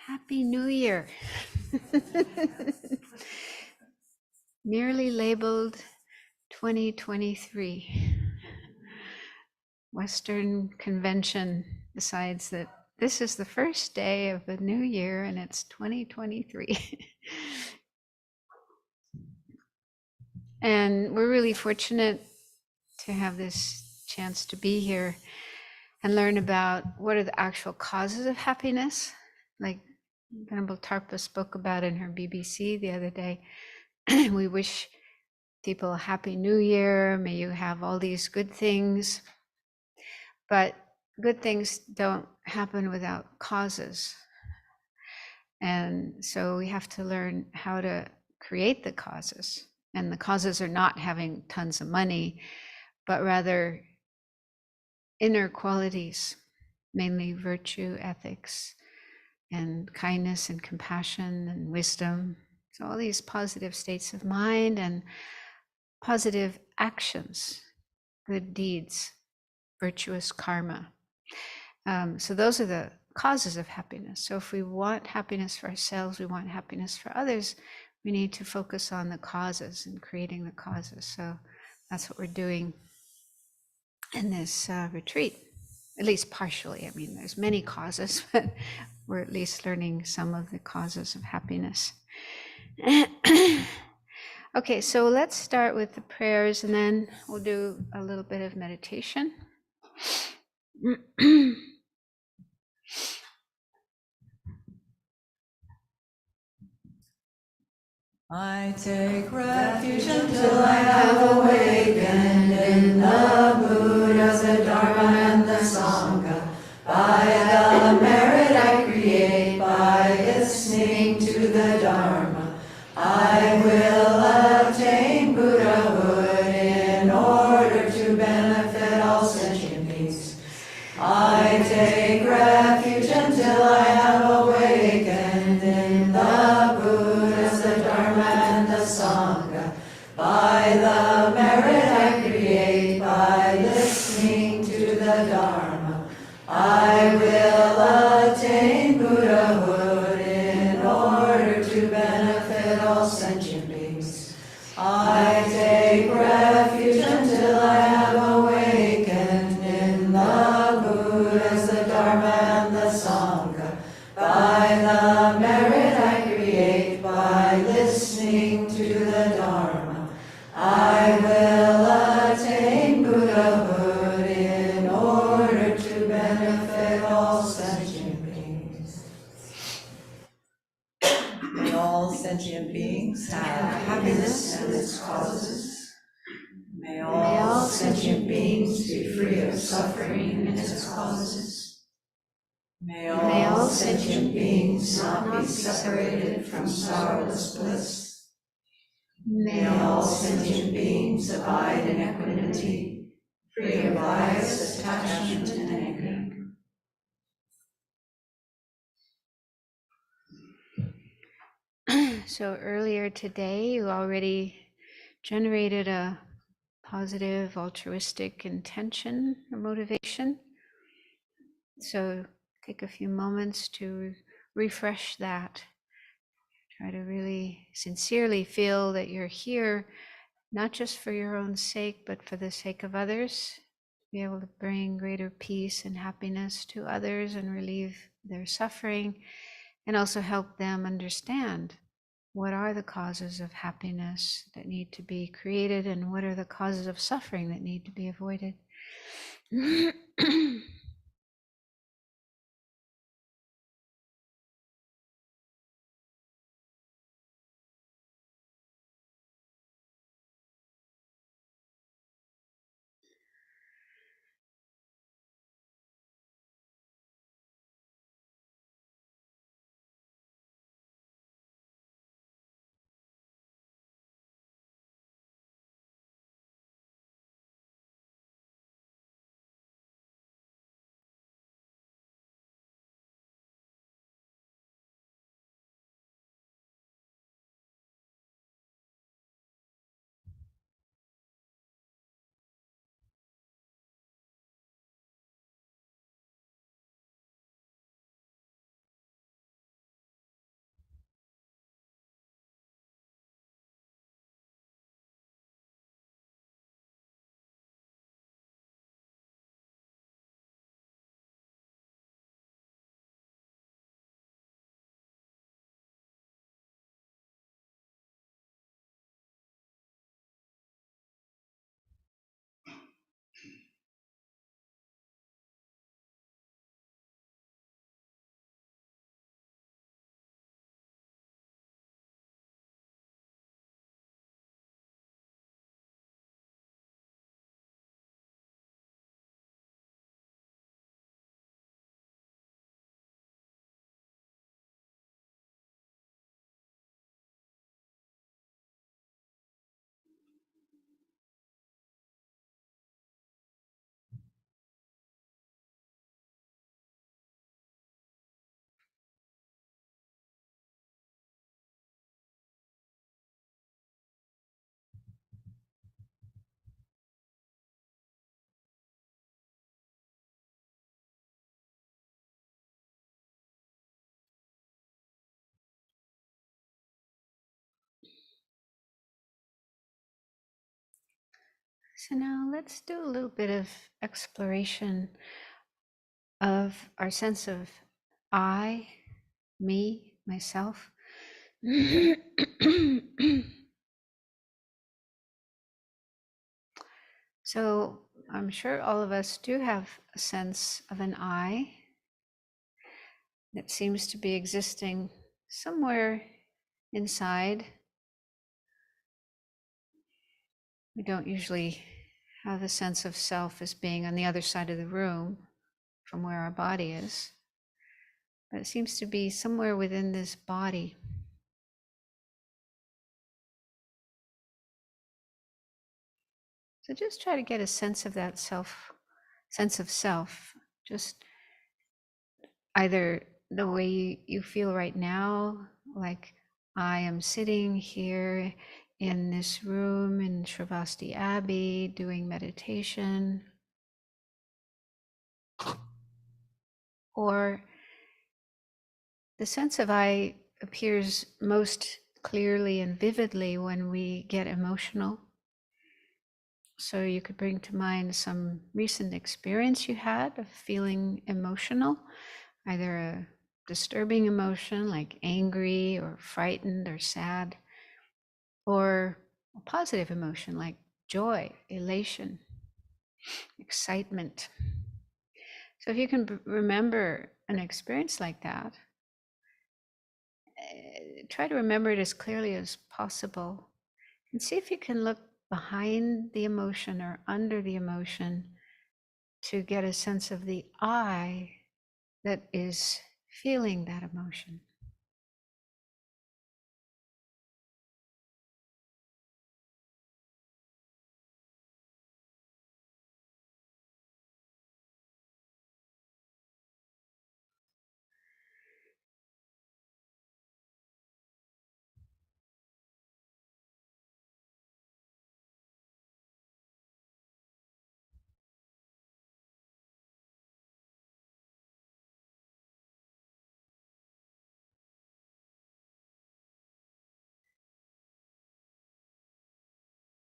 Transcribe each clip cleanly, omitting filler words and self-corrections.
Happy New Year. Merely labeled 2023. Western convention decides that this is the first day of the new year and it's 2023. And we're really fortunate to have this chance to be here and learn about what are the actual causes of happiness, like Venerable Tarpa spoke about in her BBC the other day. We wish people a happy new year. May you have all these good things. But good things don't happen without causes. And so we have to learn how to create the causes. And the causes are not having tons of money, but rather inner qualities, mainly virtue, ethics, and kindness and compassion and wisdom. So all these positive states of mind and positive actions, good deeds, virtuous karma. So those are the causes of happiness. So if we want happiness for ourselves, we want happiness for others, we need to focus on the causes and creating the causes. So that's what we're doing in this retreat, at least partially. I mean, there's many causes, but we're at least learning some of the causes of happiness. Okay, so let's start with the prayers and then we'll do a little bit of meditation. I take refuge until I have awakened in the Buddha, the Dharma, and the Sangha. By the merit I create, by listening to the Dharma, I will attain Buddhahood in order to benefit all sentient beings. I take refuge until I have awakened in the Buddha, the Dharma, and the Sangha. By the merit I create, by listening to the Dharma, I will attain Buddhahood in order to benefit all sentient beings. I take refuge until I have awakened in the Buddha, the Dharma, and the Sangha. By the merit I create, by listening to the Dharma, I will attain Buddhahood in order to benefit all sentient beings. May all sentient beings have happiness and its causes. May all sentient beings be free of suffering and its causes. May all sentient beings not be separated from sorrowless bliss. May all sentient beings abide in equanimity, free of bias, attachment, and anger. So earlier today, you already generated a positive altruistic intention or motivation. So take a few moments to refresh that. Try to really sincerely feel that you're here, not just for your own sake, but for the sake of others. Be able to bring greater peace and happiness to others and relieve their suffering, and also help them understand what are the causes of happiness that need to be created and what are the causes of suffering that need to be avoided. So now let's do a little bit of exploration of our sense of I, me, myself. So I'm sure all of us do have a sense of an I that seems to be existing somewhere inside. We don't usually have a sense of self as being on the other side of the room from where our body is, but it seems to be somewhere within this body. So just try to get a sense of that sense of self, just either the way you feel right now, like I am sitting here in this room in Sravasti Abbey doing meditation, or the sense of I appears most clearly and vividly when we get emotional. So you could bring to mind some recent experience you had of feeling emotional, either a disturbing emotion like angry or frightened or sad, or a positive emotion like joy, elation, excitement. So if you can remember an experience like that, try to remember it as clearly as possible and see if you can look behind the emotion or under the emotion to get a sense of the I that is feeling that emotion.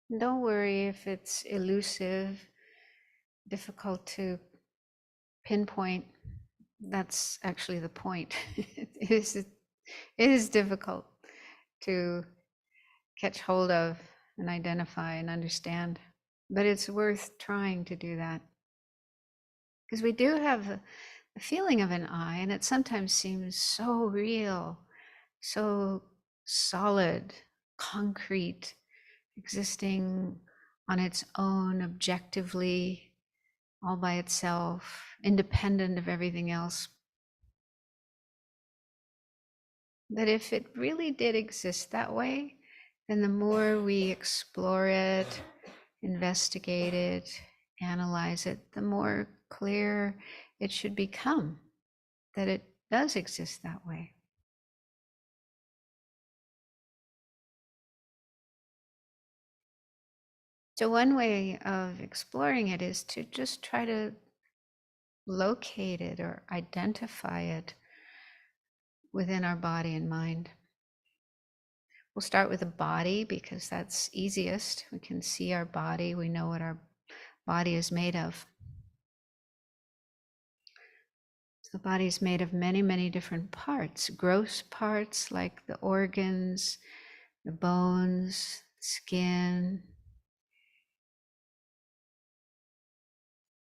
And don't worry if it's elusive, difficult to pinpoint. That's actually the point. It is difficult to catch hold of and identify and understand, but it's worth trying to do that. Because we do have a feeling of an I, and it sometimes seems so real, so solid, concrete, existing on its own, objectively, all by itself, independent of everything else. That if it really did exist that way, then the more we explore it, investigate it, analyze it, the more clear it should become that it does exist that way. So one way of exploring it is to just try to locate it or identify it within our body and mind. We'll start with the body because that's easiest. We can see our body, we know what our body is made of. The body is made of many, many different parts, gross parts like the organs, the bones, skin,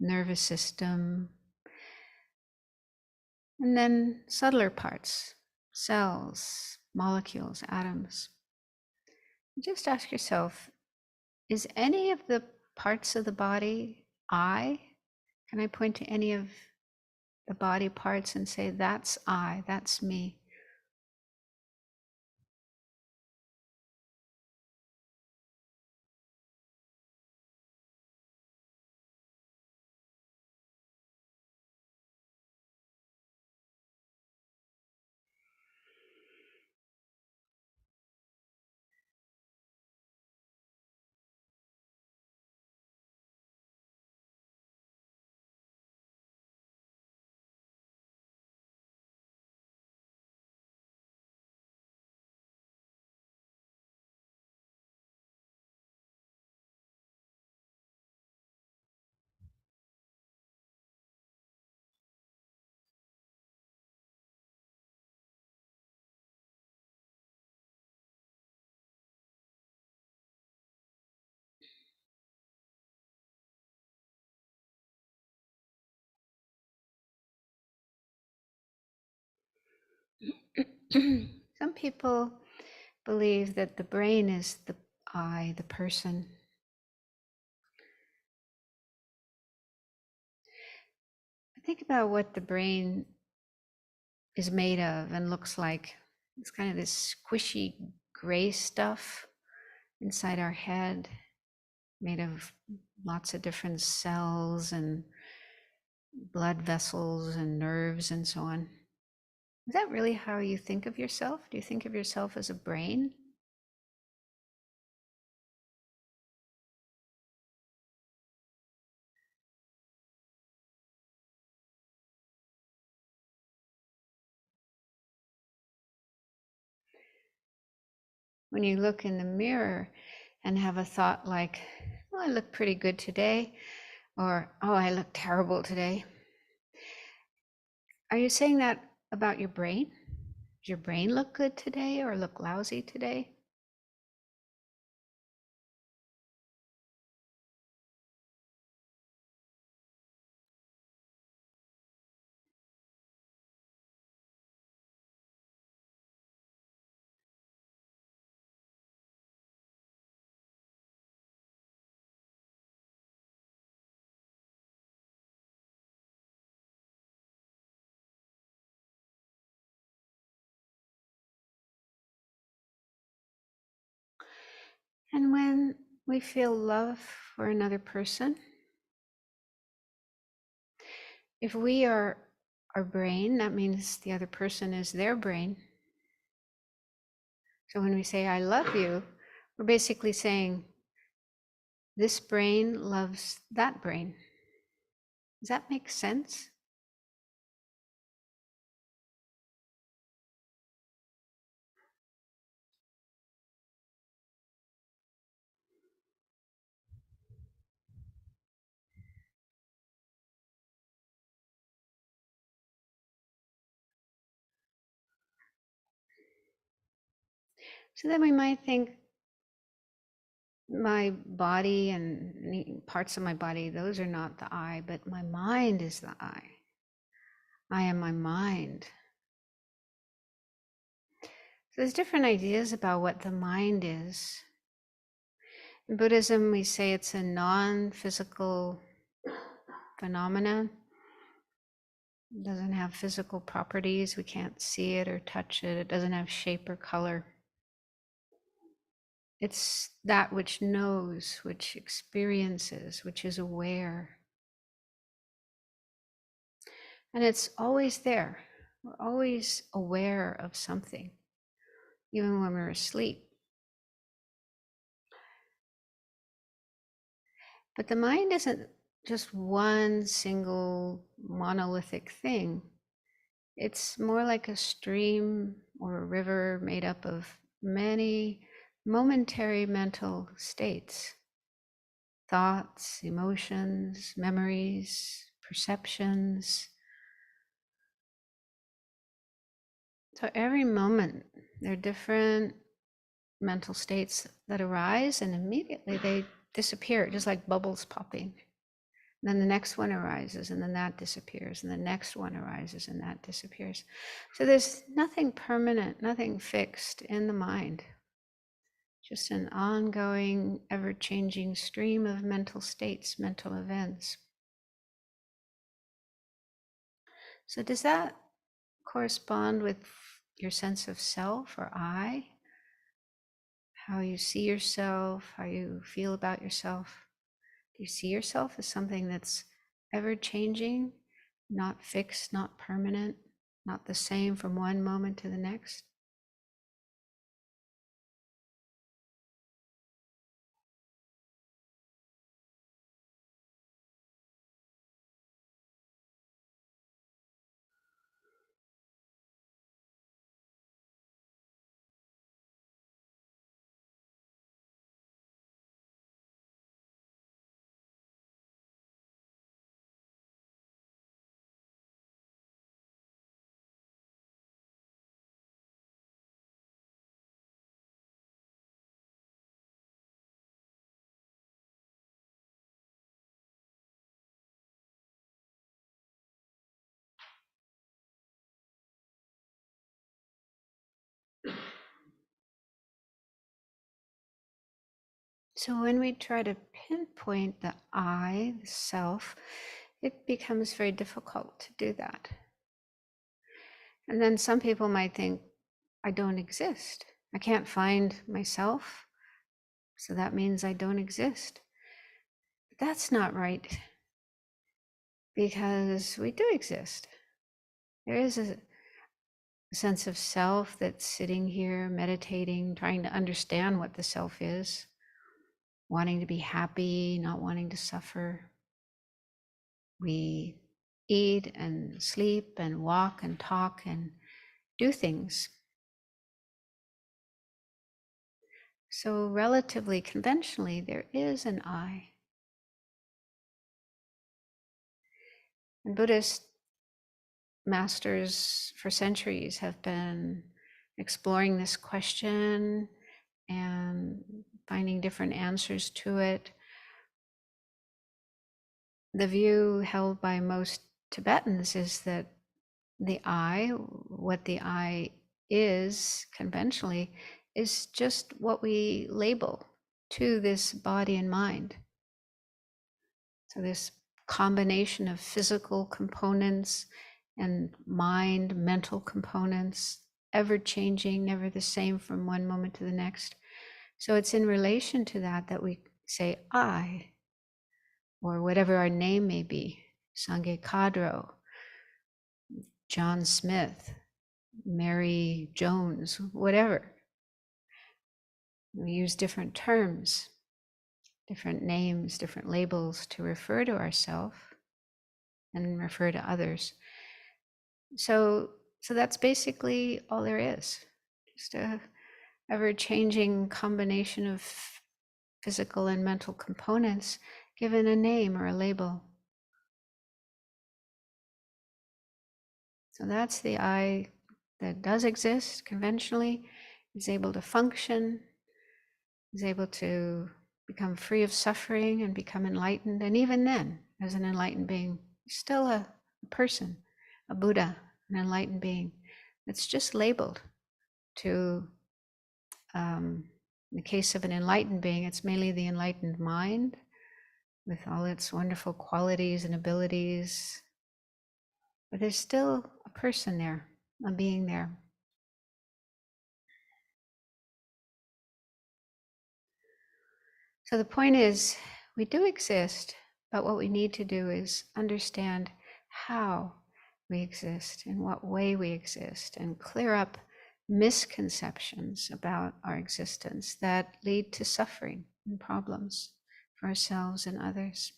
nervous system, and then subtler parts, cells, molecules, atoms. Just ask yourself, is any of the parts of the body I? Can I point to any of the body parts and say, that's I, that's me? Some people believe that the brain is the I, the person. Think about what the brain is made of and looks like. It's kind of this squishy gray stuff inside our head, made of lots of different cells and blood vessels and nerves and so on. Is that really how you think of yourself? Do you think of yourself as a brain? When you look in the mirror and have a thought like, oh, I look pretty good today, or oh, I look terrible today, are you saying that about your brain? Does your brain look good today or look lousy today? And when we feel love for another person, if we are our brain, that means the other person is their brain. So when we say, I love you, we're basically saying, this brain loves that brain. Does that make sense? So then we might think, my body and parts of my body, those are not the I, but my mind is the I. I am my mind. So there's different ideas about what the mind is. In Buddhism, we say it's a non-physical phenomenon. It doesn't have physical properties. We can't see it or touch it. It doesn't have shape or color. It's that which knows, which experiences, which is aware. And it's always there. We're always aware of something, even when we're asleep. But the mind isn't just one single monolithic thing. It's more like a stream or a river made up of many momentary mental states, thoughts, emotions, memories, perceptions. So every moment, there are different mental states that arise and immediately they disappear, just like bubbles popping. And then the next one arises and then that disappears, and the next one arises and that disappears. So there's nothing permanent, nothing fixed in the mind, just an ongoing, ever-changing stream of mental states, mental events. So does that correspond with your sense of self or I? How you see yourself, how you feel about yourself? Do you see yourself as something that's ever changing, not fixed, not permanent, not the same from one moment to the next? So when we try to pinpoint the I, the self, it becomes very difficult to do that. And then some people might think, I don't exist. I can't find myself, so that means I don't exist. But that's not right, because we do exist. There is a sense of self that's sitting here, meditating, trying to understand what the self is, wanting to be happy, not wanting to suffer. We eat and sleep and walk and talk and do things. So relatively conventionally, there is an I. And Buddhist masters for centuries have been exploring this question and finding different answers to it. The view held by most Tibetans is that the I, what the I is conventionally, is just what we label to this body and mind. So this combination of physical components and mind, mental components, ever changing, never the same from one moment to the next. So it's in relation to that that we say I, or whatever our name may be, Sangye Khadro, John Smith, Mary Jones, whatever. We use different terms, different names, different labels to refer to ourselves and refer to others. So that's basically all there is. Just a ever-changing combination of physical and mental components given a name or a label. So that's the I that does exist conventionally, is able to function, is able to become free of suffering and become enlightened. And even then, as an enlightened being, still a person, a Buddha, an enlightened being that's just labeled to, in the case of an enlightened being, it's mainly the enlightened mind with all its wonderful qualities and abilities. But there's still a person there, a being there. So the point is, we do exist, but what we need to do is understand how we exist, in what way we exist, and clear up misconceptions about our existence that lead to suffering and problems for ourselves and others.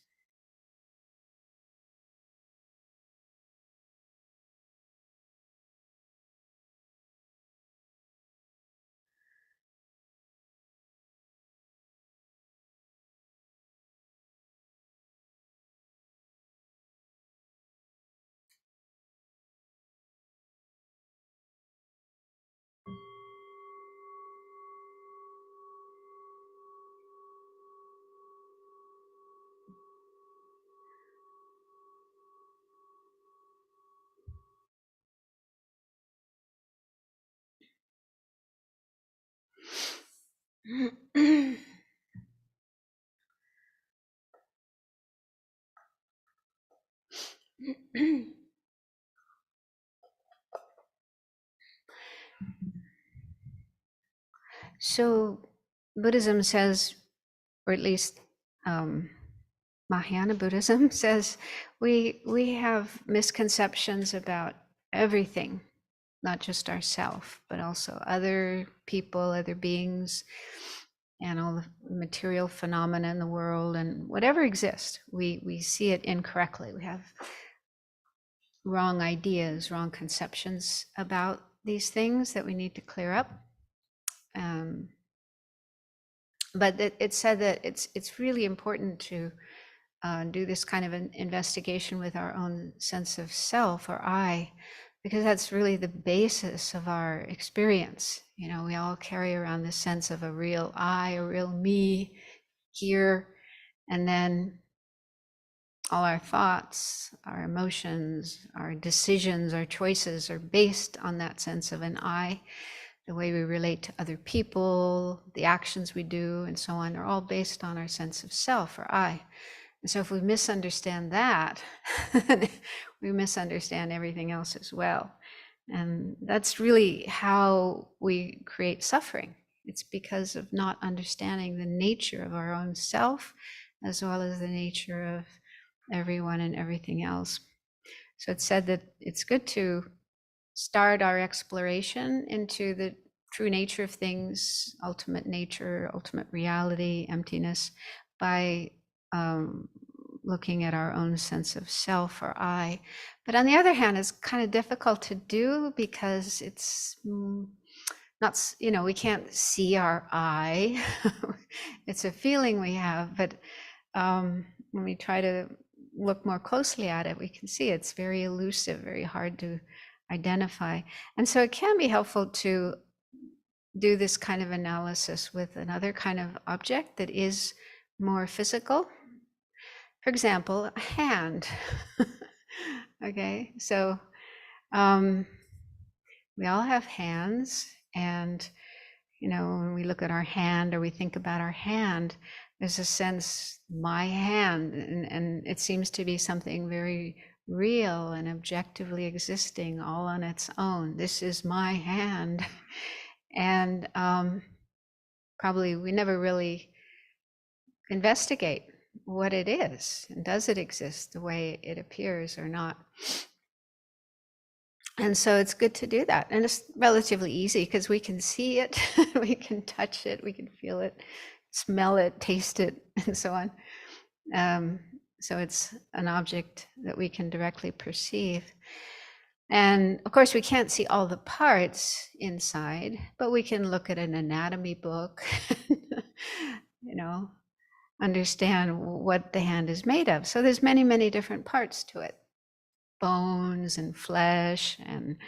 So Buddhism says, or at least Mahayana Buddhism says, we have misconceptions about everything, not just ourself, but also other people, other beings, and all the material phenomena in the world, and whatever exists, we see it incorrectly. We have wrong ideas, wrong conceptions about these things that we need to clear up. But it's said that it's really important to do this kind of an investigation with our own sense of self or I, because that's really the basis of our experience. You know, we all carry around this sense of a real I, a real me here, and then all our thoughts, our emotions, our decisions, our choices are based on that sense of an I the way we relate to other people, the actions we do, and so on, are all based on our sense of self or I. And so if we misunderstand that, we misunderstand everything else as well. And that's really how we create suffering. It's because of not understanding the nature of our own self, as well as the nature of everyone and everything else. So it's said that it's good to start our exploration into the true nature of things, ultimate nature, ultimate reality, emptiness, by looking at our own sense of self or I. But on the other hand, it's kind of difficult to do because it's not, we can't see our I. It's a feeling we have, but when we try to look more closely at it, we can see it's very elusive, very hard to identify. And so it can be helpful to do this kind of analysis with another kind of object that is more physical. For example, a hand. Okay, so we all have hands, and when we look at our hand or we think about our hand, there's a sense, my hand, and it seems to be something very real and objectively existing all on its own. This is my hand. And probably we never really investigate what it is, and does it exist the way it appears or not. And so it's good to do that, and it's relatively easy because we can see it, we can touch it, we can feel it, smell it, taste it, and so on. So it's an object that we can directly perceive. And of course, we can't see all the parts inside, but we can look at an anatomy book, understand what the hand is made of. So there's many, many different parts to it. Bones and flesh and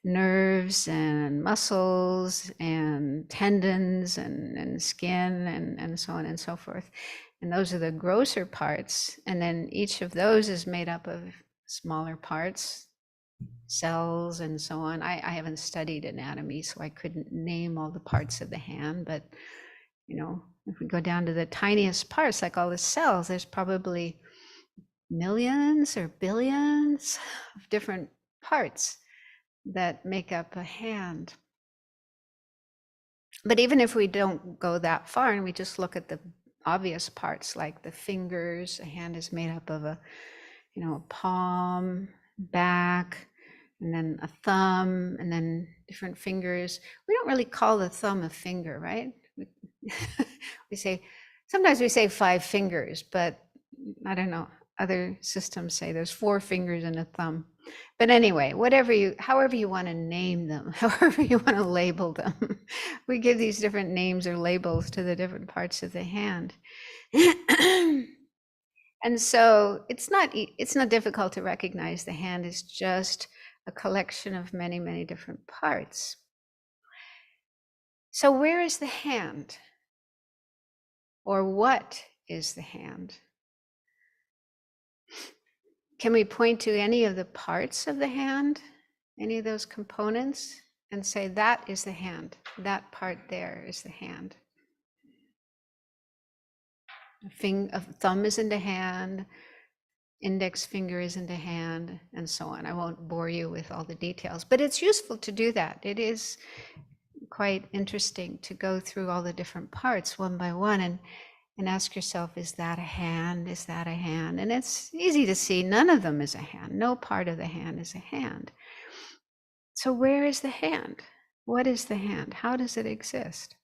nerves and muscles and tendons and skin and so on and so forth. And those are the grosser parts. And then each of those is made up of smaller parts, cells and so on. I haven't studied anatomy, so I couldn't name all the parts of the hand, but if we go down to the tiniest parts, like all the cells, there's probably millions or billions of different parts that make up a hand. But even if we don't go that far and we just look at the obvious parts, like the fingers, a hand is made up of a palm, back, and then a thumb, and then different fingers. We don't really call the thumb a finger, right? Sometimes we say 5 fingers, but I don't know. Other systems say there's 4 fingers and a thumb. But anyway, however you want to name them, however you want to label them, we give these different names or labels to the different parts of the hand. And so it's not difficult to recognize the hand is just a collection of many, many different parts. So where is the hand? Or what is the hand? Can we point to any of the parts of the hand, any of those components, and say that is the hand, that part there is the hand? A thumb isn't a hand, index finger isn't a hand, and so on. I won't bore you with all the details, but it's useful to do that. It is quite interesting to go through all the different parts one by one and ask yourself, is that a hand? Is that a hand? And it's easy to see none of them is a hand. No part of the hand is a hand. So where is the hand? What is the hand? How does it exist?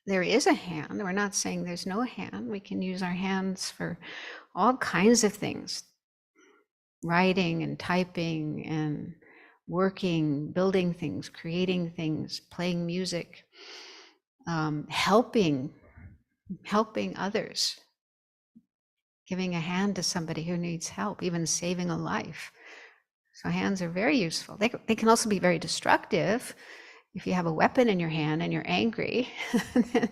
There is a hand. We're not saying there's no hand. We can use our hands for all kinds of things. Writing and typing and working, building things, creating things, playing music, helping others, giving a hand to somebody who needs help, even saving a life. So hands are very useful. They can also be very destructive. If you have a weapon in your hand and you're angry, it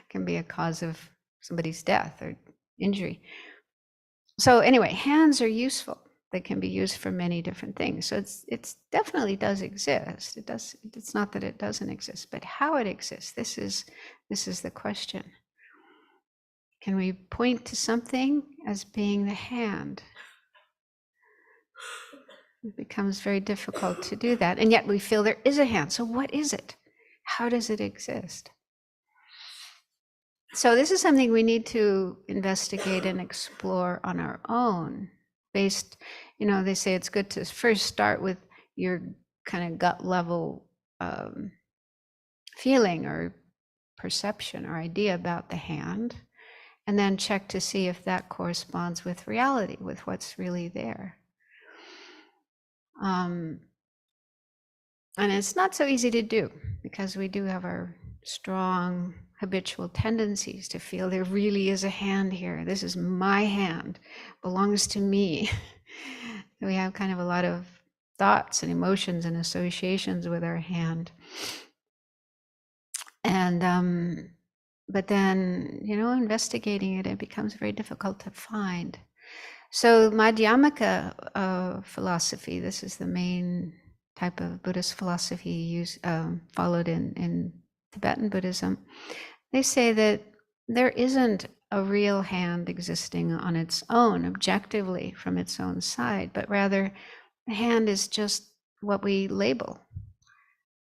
can be a cause of somebody's death or injury. So anyway, hands are useful. that can be used for many different things. So it's definitely does exist. It's not that it doesn't exist, but how it exists, this is the question. Can we point to something as being the hand? It becomes very difficult to do that, and yet we feel there is a hand. So what is it? How does it exist? So this is something we need to investigate and explore on our own, based, they say it's good to first start with your kind of gut level feeling or perception or idea about the hand, and then check to see if that corresponds with reality, with what's really there. And it's not so easy to do, because we do have our strong habitual tendencies to feel there really is a hand here. This is my hand, belongs to me. We have kind of a lot of thoughts and emotions and associations with our hand. And but then, investigating it becomes very difficult to find. So Madhyamaka philosophy, this is the main type of Buddhist philosophy followed in Tibetan Buddhism. They say that there isn't a real hand existing on its own, objectively from its own side, but rather the hand is just what we label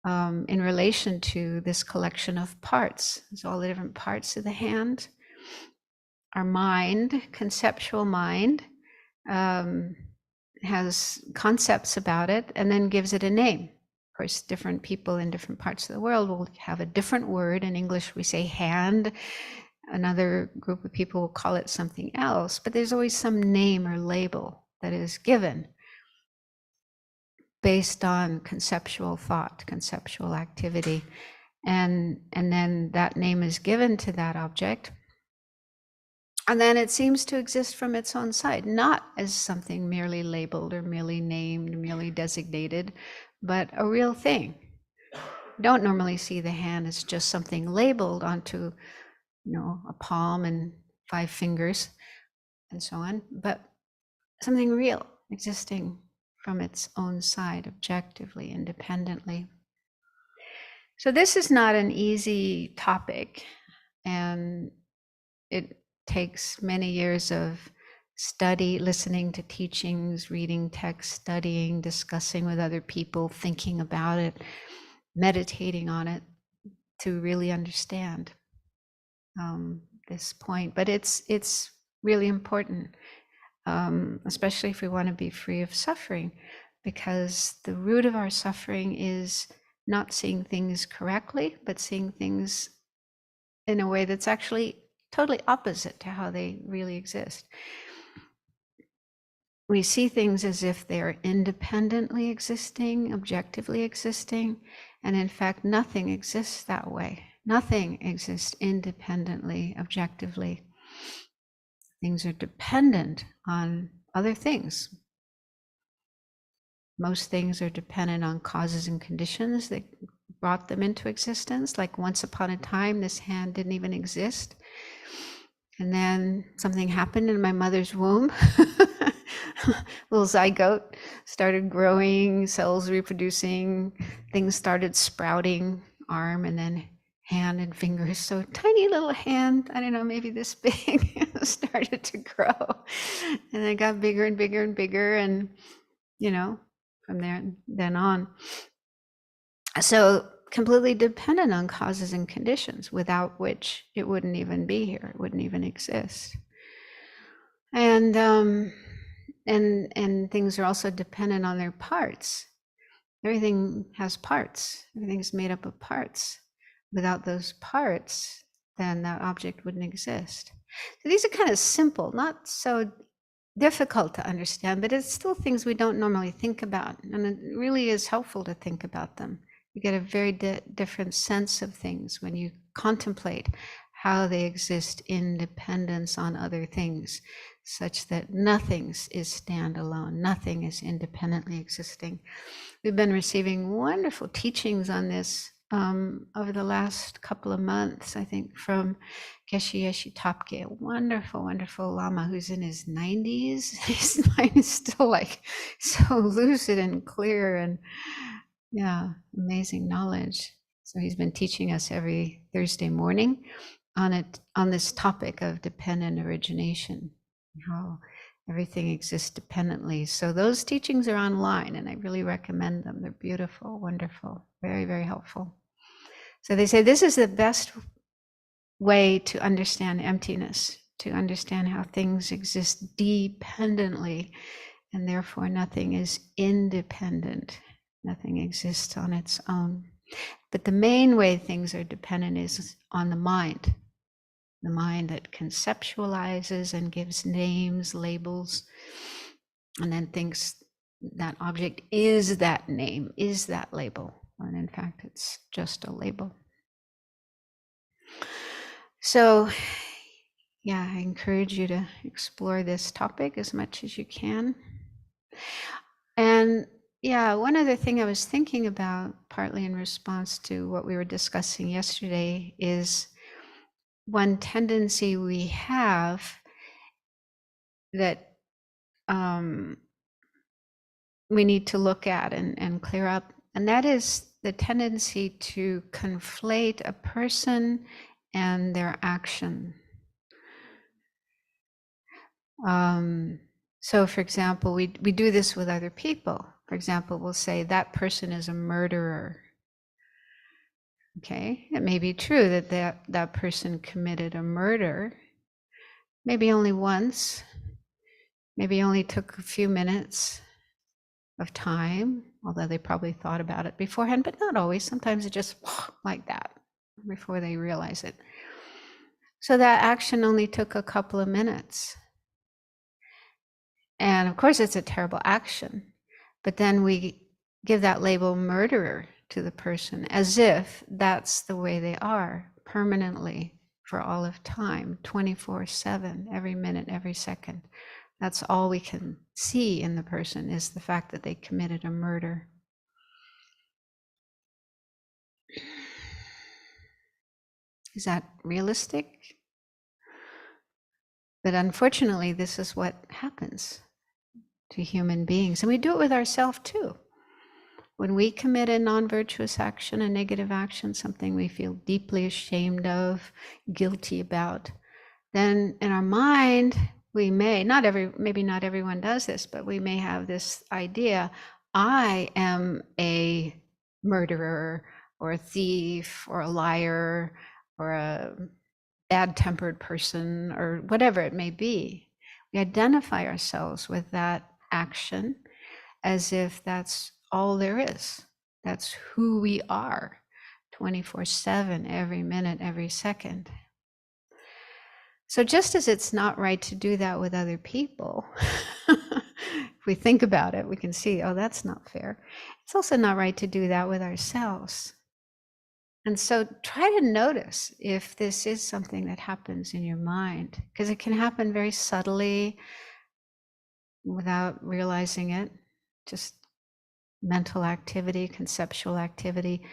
in relation to this collection of parts. There's all the different parts of the hand. Our mind, conceptual mind, has concepts about it and then gives it a name. Of course, different people in different parts of the world will have a different word. In English, we say hand. Another group of people will call it something else, but there's always some name or label that is given based on conceptual thought, conceptual activity. And then that name is given to that object. And then it seems to exist from its own side, not as something merely labeled or merely named, merely designated, but a real thing. We don't normally see the hand as just something labeled onto, a palm and 5 fingers and so on, but something real, existing from its own side, objectively, independently. So this is not an easy topic, and it takes many years of study, listening to teachings, reading texts, studying, discussing with other people, thinking about it, meditating on it to really understand this point. But it's really important, especially if we want to be free of suffering, because the root of our suffering is not seeing things correctly, but seeing things in a way that's actually totally opposite to how they really exist. We see things as if they're independently existing, objectively existing, and in fact, nothing exists that way. Nothing exists independently, objectively. Things are dependent on other things. Most things are dependent on causes and conditions that brought them into existence. Like once upon a time, this hand didn't even exist. And then something happened in my mother's womb. Little zygote started growing, cells reproducing, things started sprouting, arm and then hand and fingers. So tiny little hand, I don't know, maybe this big, started to grow. And it got bigger and bigger and bigger, and from then on. So completely dependent on causes and conditions, without which it wouldn't even be here, it wouldn't even exist. And things are also dependent on their parts. Everything has parts. Everything's made up of parts. Without those parts, then that object wouldn't exist. So these are kind of simple, not so difficult to understand, but it's still things we don't normally think about. And it really is helpful to think about them. You get a very different sense of things when you contemplate how they exist in dependence on other things, such that nothing is standalone, nothing is independently existing. We've been receiving wonderful teachings on this over the last couple of months, I think, from Geshe Yeshe Topke, a wonderful, wonderful Lama who's in his 90s. His mind is still like so lucid and clear, and yeah, amazing knowledge. So he's been teaching us every Thursday morning on this topic of dependent origination, how everything exists dependently. So those teachings are online, and I really recommend them. They're beautiful, wonderful, very, very helpful. So they say this is the best way to understand emptiness, to understand how things exist dependently, and therefore nothing is independent. Nothing exists on its own. But the main way things are dependent is on the mind that conceptualizes and gives names, labels, and then thinks that object is that name, is that label, when in fact it's just a label. So, yeah, I encourage you to explore this topic as much as you can. And yeah, one other thing I was thinking about, partly in response to what we were discussing yesterday, is one tendency we have that we need to look at and clear up, and that is the tendency to conflate a person and their action. So for example, we do this with other people. For example, we'll say that person is a murderer. Okay, it may be true that that person committed a murder, maybe only once, maybe only took a few minutes of time, although they probably thought about it beforehand, but not always. Sometimes it just like that before they realize it. So that action only took a couple of minutes. And of course, it's a terrible action. But then we give that label murderer to the person as if that's the way they are permanently for all of time, 24/7, every minute, every second. That's all we can see in the person, is the fact that they committed a murder. Is that realistic? But unfortunately, this is what happens to human beings. And we do it with ourselves too. When we commit a non-virtuous action, a negative action, something we feel deeply ashamed of, guilty about, then in our mind, we may, maybe not everyone does this, but we may have this idea, I am a murderer or a thief or a liar or a bad-tempered person or whatever it may be. We identify ourselves with that action as if that's all there is. That's who we are, 24/7, every minute, every second. So just as it's not right to do that with other people, if we think about it, we can see, oh, that's not fair. It's also not right to do that with ourselves. And so try to notice if this is something that happens in your mind, because it can happen very subtly without realizing it. Just mental activity, conceptual activity,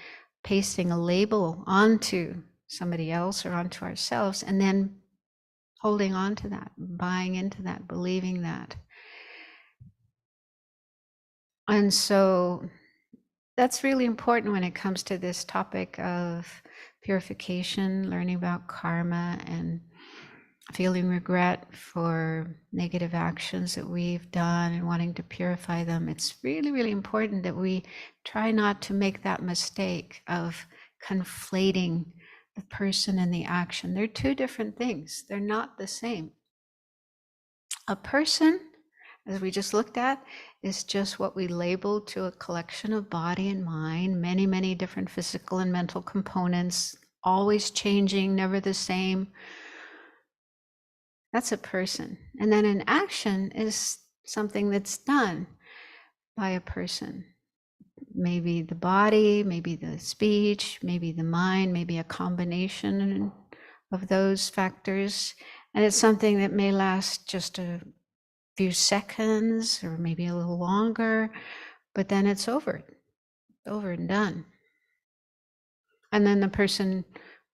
pasting a label onto somebody else or onto ourselves, and then holding on to that, buying into that, believing that. And so that's really important when it comes to this topic of purification, learning about karma, and feeling regret for negative actions that we've done and wanting to purify them. It's really, really important that we try not to make that mistake of conflating the person and the action. They're two different things. They're not the same. A person, as we just looked at, is just what we label to a collection of body and mind, many, many different physical and mental components, always changing, never the same. That's a person. And then an action is something that's done by a person. Maybe the body, maybe the speech, maybe the mind, maybe a combination of those factors. And it's something that may last just a few seconds or maybe a little longer, but then it's over and done. And then the person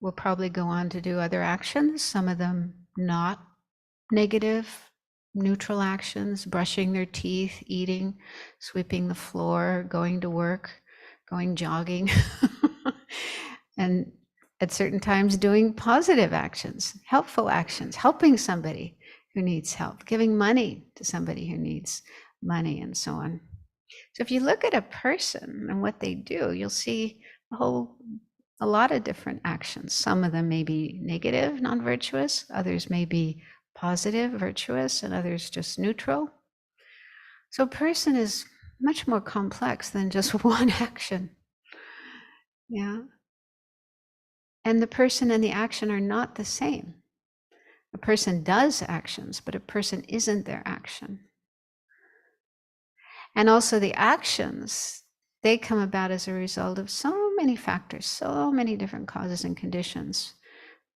will probably go on to do other actions, some of them not negative, neutral actions, brushing their teeth, eating, sweeping the floor, going to work, going jogging, and at certain times doing positive actions, helpful actions, helping somebody who needs help, giving money to somebody who needs money, and so on. So if you look at a person and what they do, you'll see a lot of different actions. Some of them may be negative, non-virtuous, others may be positive, virtuous, and others just neutral. So a person is much more complex than just one action. Yeah. And the person and the action are not the same. A person does actions, but a person isn't their action. And also the actions, they come about as a result of so many factors, so many different causes and conditions.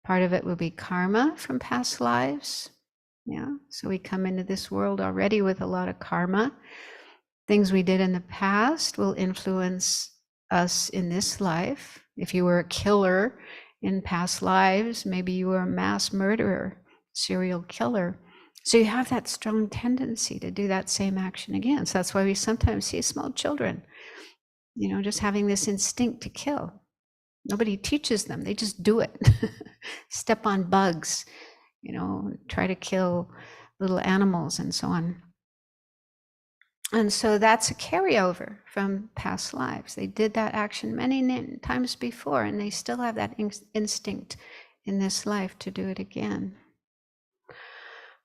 Part of it will be karma from past lives. Yeah, so we come into this world already with a lot of karma. Things we did in the past will influence us in this life. If you were a killer in past lives, maybe you were a mass murderer, serial killer. So you have that strong tendency to do that same action again. So that's why we sometimes see small children, just having this instinct to kill. Nobody teaches them, they just do it. Step on bugs, try to kill little animals and so on. And so that's a carryover from past lives. They did that action many times before, and they still have that instinct in this life to do it again.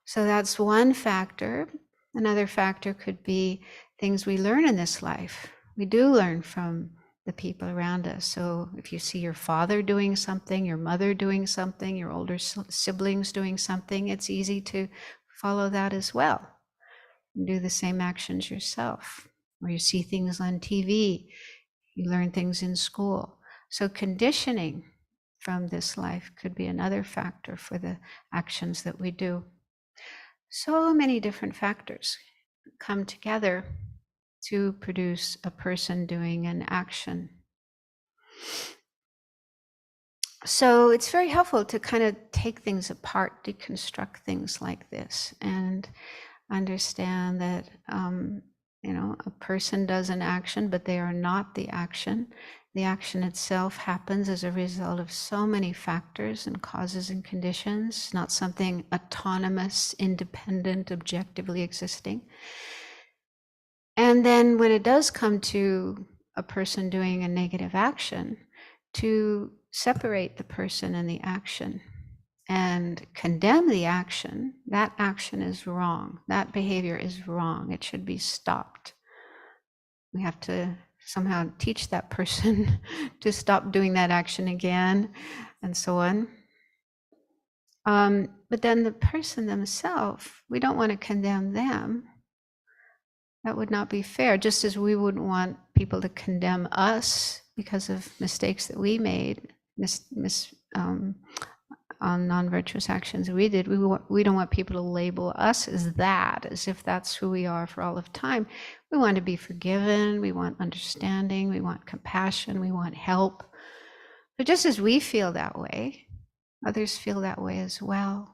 So that's one factor. Another factor could be things we learn in this life. We do learn from the people around us. So if you see your father doing something, your mother doing something, your older siblings doing something, it's easy to follow that as well and do the same actions yourself. Or you see things on TV, you learn things in school. So conditioning from this life could be another factor for the actions that we do. So many different factors come together to produce a person doing an action. So it's very helpful to kind of take things apart, deconstruct things like this, and understand that a person does an action, but they are not the action. The action itself happens as a result of so many factors and causes and conditions, not something autonomous, independent, objectively existing. And then when it does come to a person doing a negative action, to separate the person and the action and condemn the action, that action is wrong. That behavior is wrong. It should be stopped. We have to somehow teach that person to stop doing that action again, and so on. But then the person themselves, we don't want to condemn them. That would not be fair, just as we wouldn't want people to condemn us because of mistakes that we made, on non-virtuous actions we did. We don't want people to label us as that, as if that's who we are for all of time. We want to be forgiven, we want understanding, we want compassion, we want help. But just as we feel that way, others feel that way as well.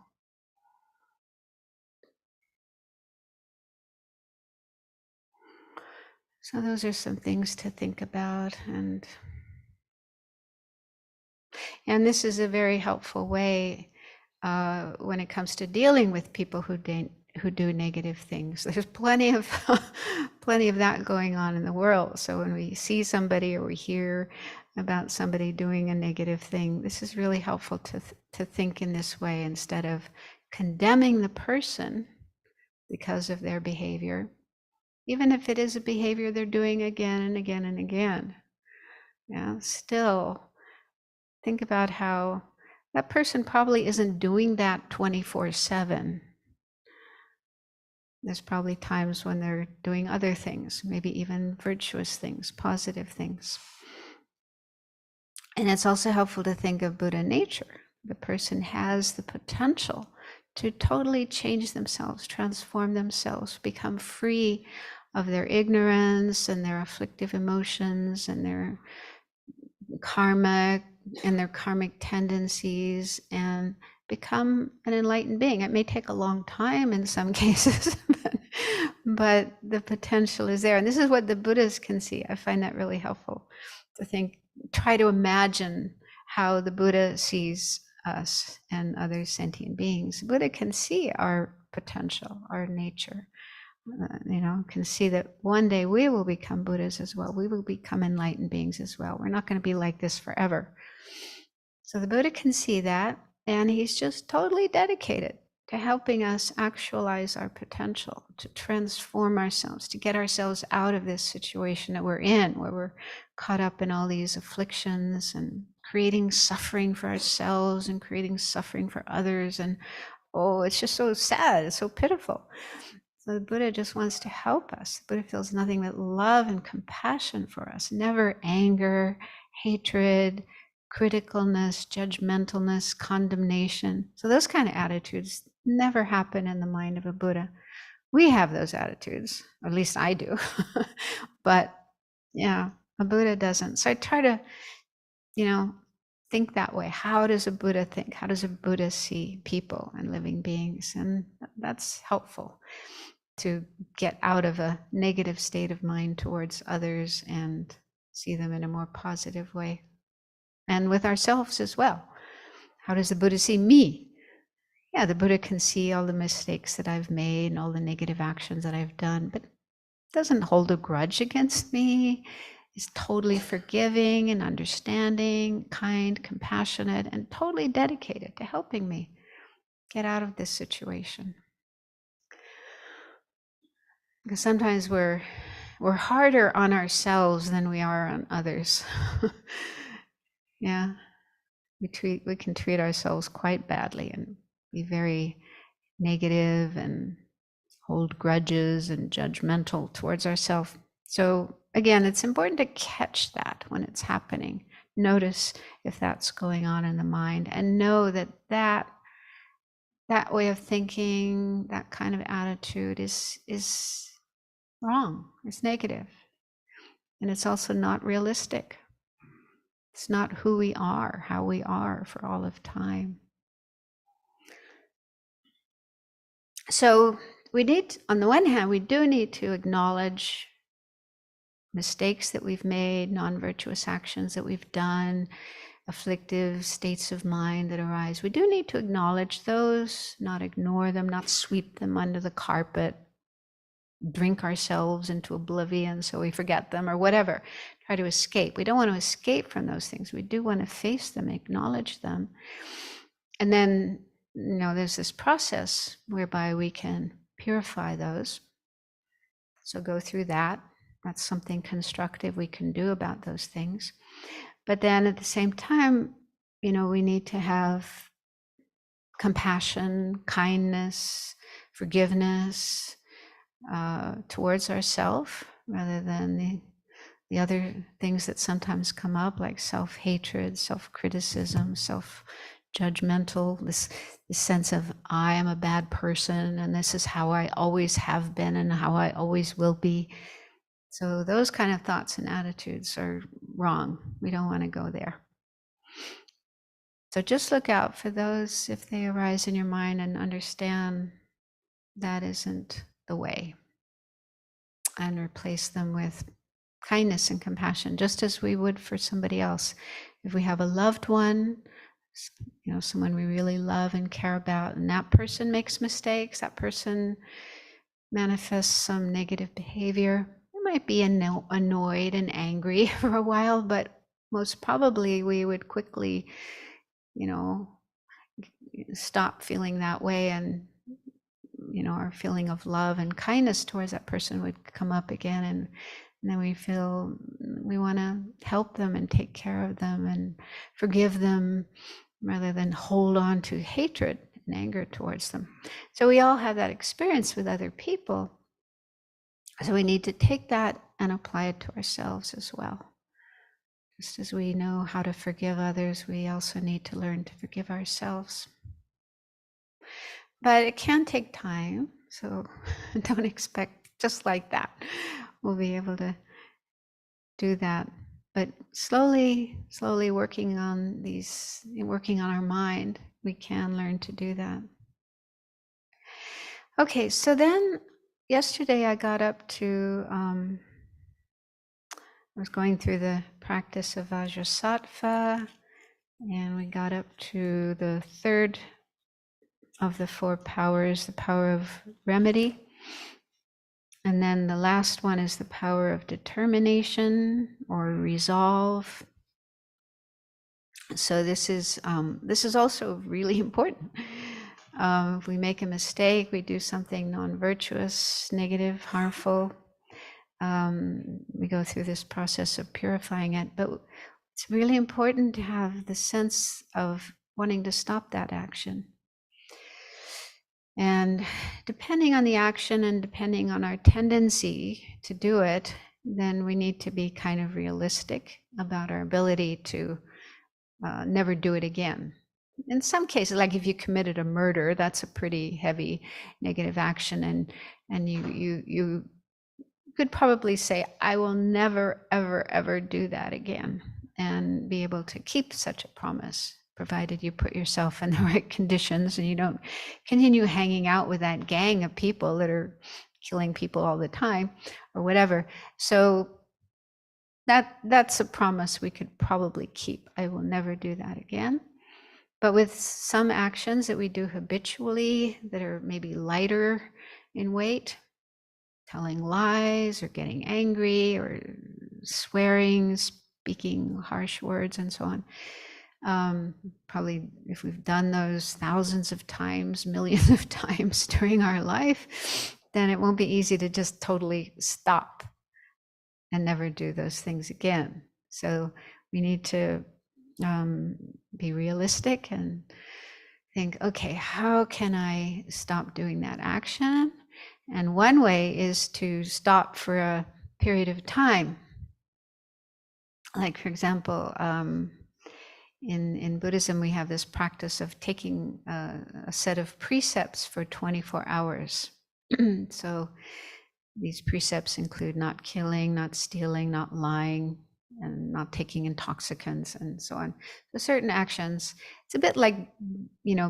So those are some things to think about, and this is a very helpful way when it comes to dealing with people who do negative things. There's plenty of that going on in the world. So when we see somebody or we hear about somebody doing a negative thing, this is really helpful to think in this way instead of condemning the person because of their behavior, even if it is a behavior they're doing again and again and again. Yeah, still think about how that person probably isn't doing that 24/7. There's probably times when they're doing other things, maybe even virtuous things, positive things. And it's also helpful to think of Buddha nature. The person has the potential to totally change themselves, transform themselves, become free of their ignorance and their afflictive emotions and their karma, and their karmic tendencies and become an enlightened being. It may take a long time in some cases, but the potential is there. And this is what the Buddhas can see. I find that really helpful to think, try to imagine how the Buddha sees us and other sentient beings. The Buddha can see our potential, our nature. Can see that one day we will become Buddhas as well. We will become enlightened beings as well. We're not going to be like this forever. So the Buddha can see that, and he's just totally dedicated to helping us actualize our potential, to transform ourselves, to get ourselves out of this situation that we're in, where we're caught up in all these afflictions and creating suffering for ourselves and creating suffering for others. And it's just so sad, it's so pitiful. So the Buddha just wants to help us. The Buddha feels nothing but love and compassion for us, never anger, hatred, criticalness, judgmentalness, condemnation. So those kind of attitudes never happen in the mind of a Buddha. We have those attitudes, or at least I do. But yeah, a Buddha doesn't. So I try to, think that way. How does a Buddha think? How does a Buddha see people and living beings? And that's helpful to get out of a negative state of mind towards others and see them in a more positive way. And with ourselves as well. How does the Buddha see me? Yeah, the Buddha can see all the mistakes that I've made and all the negative actions that I've done, but doesn't hold a grudge against me. Is totally forgiving and understanding, kind, compassionate, and totally dedicated to helping me get out of this situation. Because sometimes we're harder on ourselves than we are on others. Yeah, we can treat ourselves quite badly and be very negative and hold grudges and judgmental towards ourselves. So again, it's important to catch that when it's happening. Notice if that's going on in the mind, and know that that way of thinking, that kind of attitude is wrong. It's negative. And it's also not realistic. It's not who we are, how we are for all of time. So we need, on the one hand, we do need to acknowledge mistakes that we've made, non-virtuous actions that we've done, afflictive states of mind that arise. We do need to acknowledge those, not ignore them, not sweep them under the carpet, drink ourselves into oblivion so we forget them or whatever, try to escape. We don't want to escape from those things. We do want to face them, acknowledge them. And then, there's this process whereby we can purify those. So go through that. That's something constructive we can do about those things. But then at the same time, we need to have compassion, kindness, forgiveness towards ourselves, rather than the other things that sometimes come up, like self-hatred, self-criticism, self-judgmental, this sense of I am a bad person and this is how I always have been and how I always will be. So those kind of thoughts and attitudes are wrong. We don't want to go there. So just look out for those if they arise in your mind, and understand that isn't the way. And replace them with kindness and compassion, just as we would for somebody else. If we have a loved one, someone we really love and care about, and that person makes mistakes, that person manifests some negative behavior, might be annoyed and angry for a while, but most probably we would quickly, stop feeling that way, and our feeling of love and kindness towards that person would come up again, and then we feel we want to help them and take care of them and forgive them, rather than hold on to hatred and anger towards them. So we all have that experience with other people. So we need to take that and apply it to ourselves as well. Just as we know how to forgive others, we also need to learn to forgive ourselves. But it can take time, so don't expect just like that we'll be able to do that But slowly, slowly working on our mind, we can learn to do that. Okay, so then yesterday I got up to, I was going through the practice of Vajrasattva, and we got up to the third of the four powers, the power of remedy. And then the last one is the power of determination or resolve. So this is also really important. If we make a mistake, we do something non-virtuous, negative, harmful, we go through this process of purifying it. But it's really important to have the sense of wanting to stop that action. And depending on the action and depending on our tendency to do it, then we need to be kind of realistic about our ability to never do it again. In some cases, like if you committed a murder, that's a pretty heavy negative action, and you could probably say, I will never, ever, ever do that again, and be able to keep such a promise, provided you put yourself in the right conditions and you don't continue hanging out with that gang of people that are killing people all the time or whatever. So that's a promise we could probably keep. I will never do that again. But with some actions that we do habitually that are maybe lighter in weight, telling lies or getting angry or swearing, speaking harsh words and so on, probably if we've done those thousands of times, millions of times during our life, then it won't be easy to just totally stop and never do those things again. So we need to be realistic and think, okay, how can I stop doing that action? And one way is to stop for a period of time. Like, for example, in Buddhism, we have this practice of taking a set of precepts for 24 hours. So these precepts include not killing, not stealing, not lying, and not taking intoxicants, and so on. So certain actions, it's a bit like,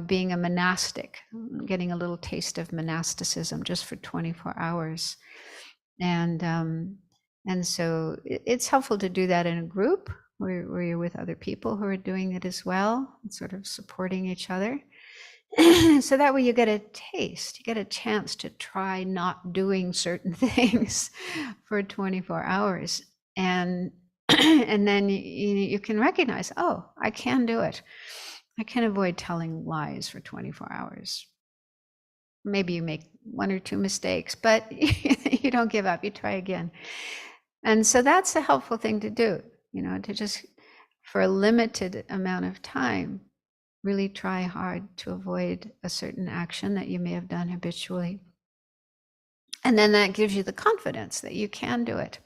being a monastic, getting a little taste of monasticism just for 24 hours. And so it's helpful to do that in a group where you're with other people who are doing it as well, and sort of supporting each other. So that way you get a taste, you get a chance to try not doing certain things for 24 hours. And then you can recognize, oh, I can do it. I can avoid telling lies for 24 hours. Maybe you make one or two mistakes, but you don't give up, you try again. And so that's a helpful thing to do, to just, for a limited amount of time, really try hard to avoid a certain action that you may have done habitually. And then that gives you the confidence that you can do it.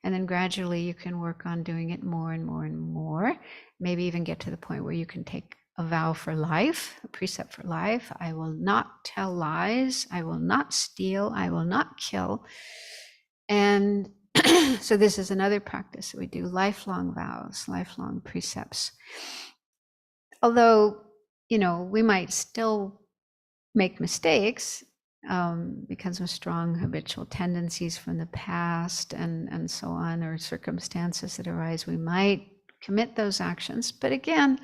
And then gradually you can work on doing it more and more and more. Maybe even get to the point where you can take a vow for life, a precept for life. I will not tell lies. I will not steal. I will not kill. And so this is another practice. We do lifelong vows, lifelong precepts. Although, we might still make mistakes because of strong habitual tendencies from the past and so on, or circumstances that arise, we might commit those actions. But again,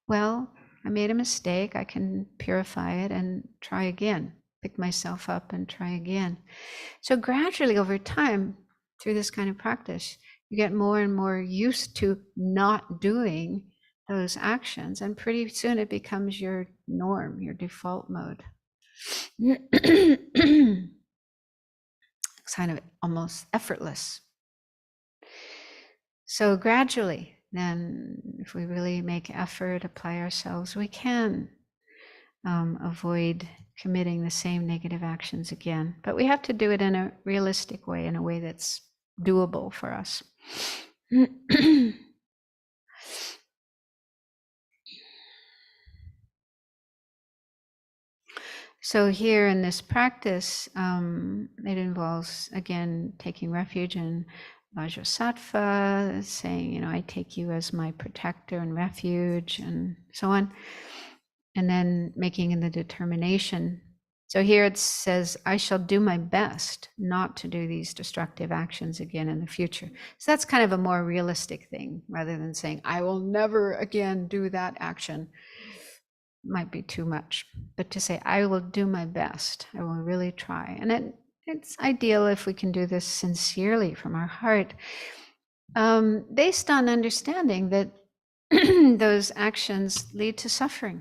well, I made a mistake. I can purify it and try again, pick myself up and try again. So gradually over time, through this kind of practice, you get more and more used to not doing those actions, and pretty soon it becomes your norm, your default mode. It's kind of almost effortless. So gradually, then, if we really make effort, apply ourselves, we can avoid committing the same negative actions again. But we have to do it in a realistic way, in a way that's doable for us. So here in this practice, it involves, again, taking refuge in Vajrasattva, saying, you know, I take you as my protector and refuge, and so on. And then making the determination. So here it says, I shall do my best not to do these destructive actions again in the future. So that's kind of a more realistic thing, rather than saying, I will never again do that action. Might be too much. But to say, I will do my best. I will really try. And it's ideal if we can do this sincerely from our heart, based on understanding that those actions lead to suffering.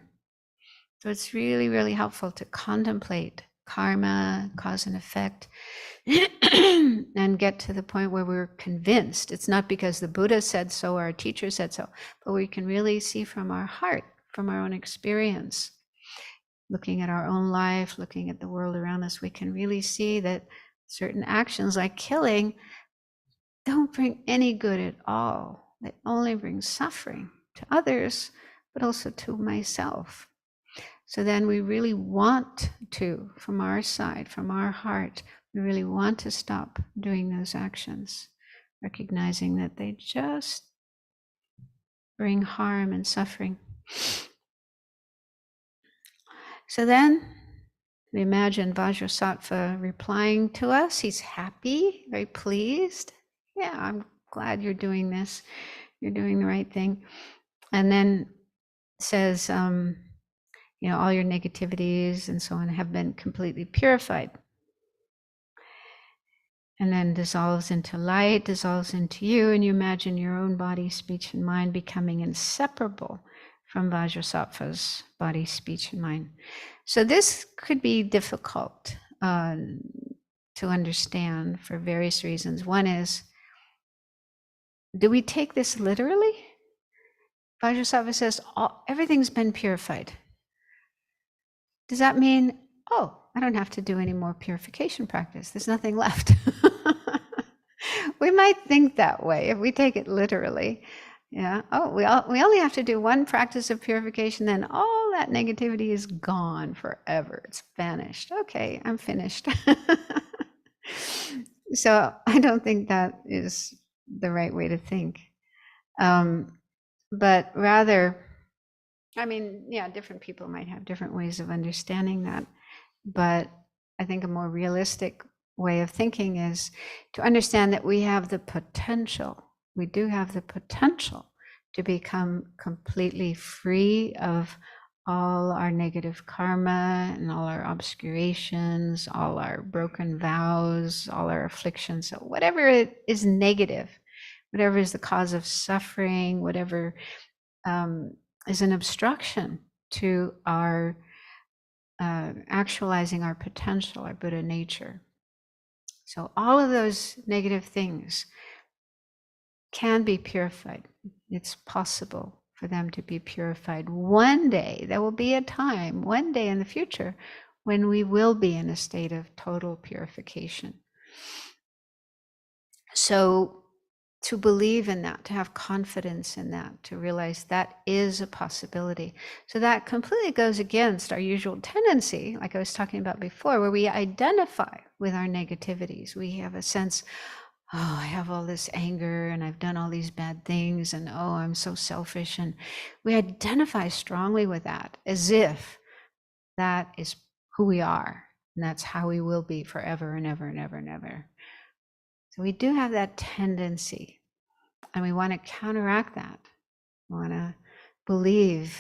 So it's really, really helpful to contemplate karma, cause and effect, and get to the point where we're convinced. It's not because the Buddha said so or our teacher said so, but we can really see from our heart, from our own experience, looking at our own life, looking at the world around us, we can really see that certain actions like killing don't bring any good at all. They only bring suffering to others, but also to myself. So then we really want to, from our side, from our heart, we really want to stop doing those actions, recognizing that they just bring harm and suffering. So then we imagine Vajrasattva replying to us. He's happy, very pleased. Yeah, I'm glad you're doing this. You're doing the right thing. And then says, you know, all your negativities and so on have been completely purified. And then dissolves into light, dissolves into you, and you imagine your own body, speech, and mind becoming inseparable from Vajrasattva's body, speech, and mind. So this could be difficult to understand for various reasons. One is, do we take this literally? Vajrasattva says, everything's been purified. Does that mean, oh, I don't have to do any more purification practice? There's nothing left. We might think that way if we take it literally. Yeah. Oh, we only have to do one practice of purification, then all that negativity is gone forever. It's vanished. Okay, I'm finished. So I don't think that is the right way to think. But rather, I mean, yeah, different people might have different ways of understanding that. But I think a more realistic way of thinking is to understand that we have the potential, we do have the potential to become completely free of all our negative karma and all our obscurations, all our broken vows, all our afflictions. So whatever it is negative, whatever is the cause of suffering, whatever is an obstruction to our actualizing our potential, our Buddha nature. So all of those negative things can be purified. It's possible for them to be purified. One day, there will be a time, one day in the future, when we will be in a state of total purification. So to believe in that, to have confidence in that, to realize that is a possibility. So that completely goes against our usual tendency, like I was talking about before, where we identify with our negativities. We have a sense, oh, I have all this anger and I've done all these bad things and oh, I'm so selfish. And we identify strongly with that as if that is who we are and that's how we will be forever and ever and ever and ever. So we do have that tendency, and we want to counteract that. We want to believe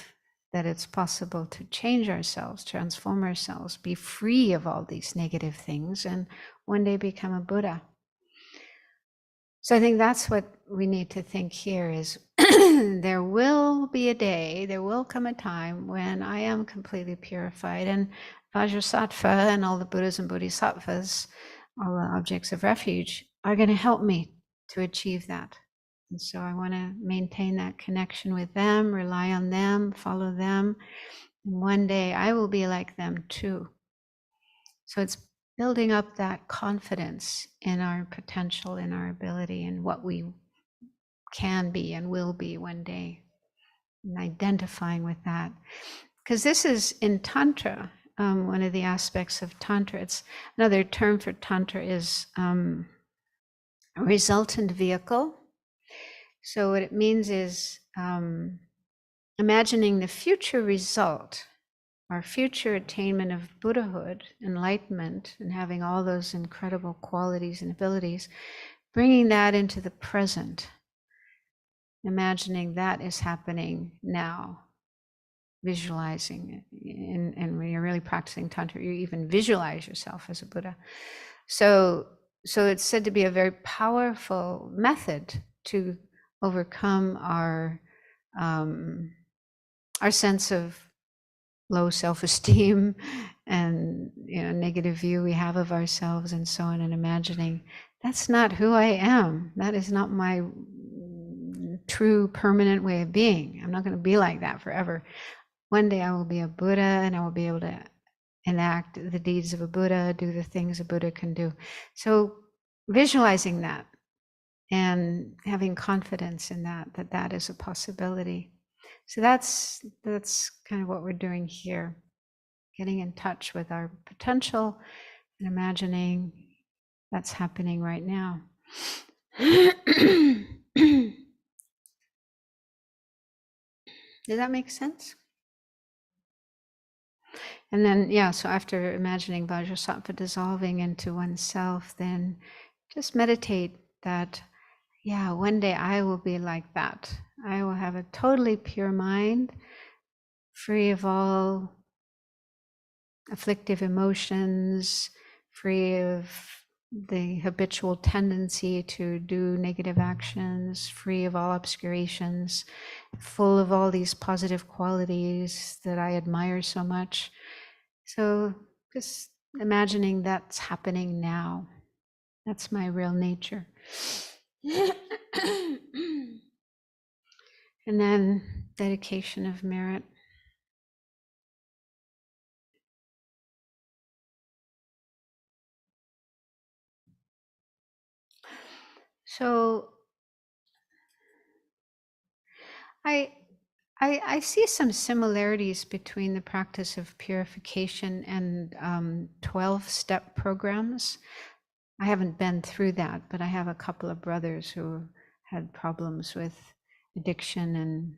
that it's possible to change ourselves, transform ourselves, be free of all these negative things, and one day become a Buddha. So I think that's what we need to think here is there will be a day, there will come a time when I am completely purified, and Vajrasattva and all the Buddhas and Bodhisattvas, all the objects of refuge, are going to help me to achieve that. And so I want to maintain that connection with them, rely on them, follow them. And one day I will be like them too. So it's building up that confidence in our potential, in our ability, and what we can be and will be one day, and identifying with that. Because this is in Tantra, one of the aspects of Tantra. It's another term for Tantra is resultant vehicle. So what it means is imagining the future result, our future attainment of Buddhahood, enlightenment, and having all those incredible qualities and abilities, bringing that into the present, imagining that is happening now, visualizing it. And when you're really practicing Tantra, you even visualize yourself as a Buddha. So it's said to be a very powerful method to overcome our sense of low self-esteem and negative view we have of ourselves and so on, and imagining that's not who I am. That is not my true permanent way of being. I'm not going to be like that forever. One day I will be a Buddha and I will be able to enact the deeds of a Buddha, do the things a Buddha can do. So visualizing that and having confidence in that is a possibility. So that's kind of what we're doing here, getting in touch with our potential and imagining that's happening right now. Does that make sense? And then, so after imagining Vajrasattva dissolving into oneself, then just meditate that, one day I will be like that. I will have a totally pure mind, free of all afflictive emotions, free of the habitual tendency to do negative actions, free of all obscurations, full of all these positive qualities that I admire so much. So just imagining that's happening now. That's my real nature. And then dedication of merit. So I see some similarities between the practice of purification and 12-step programs. I haven't been through that, but I have a couple of brothers who had problems with addiction, and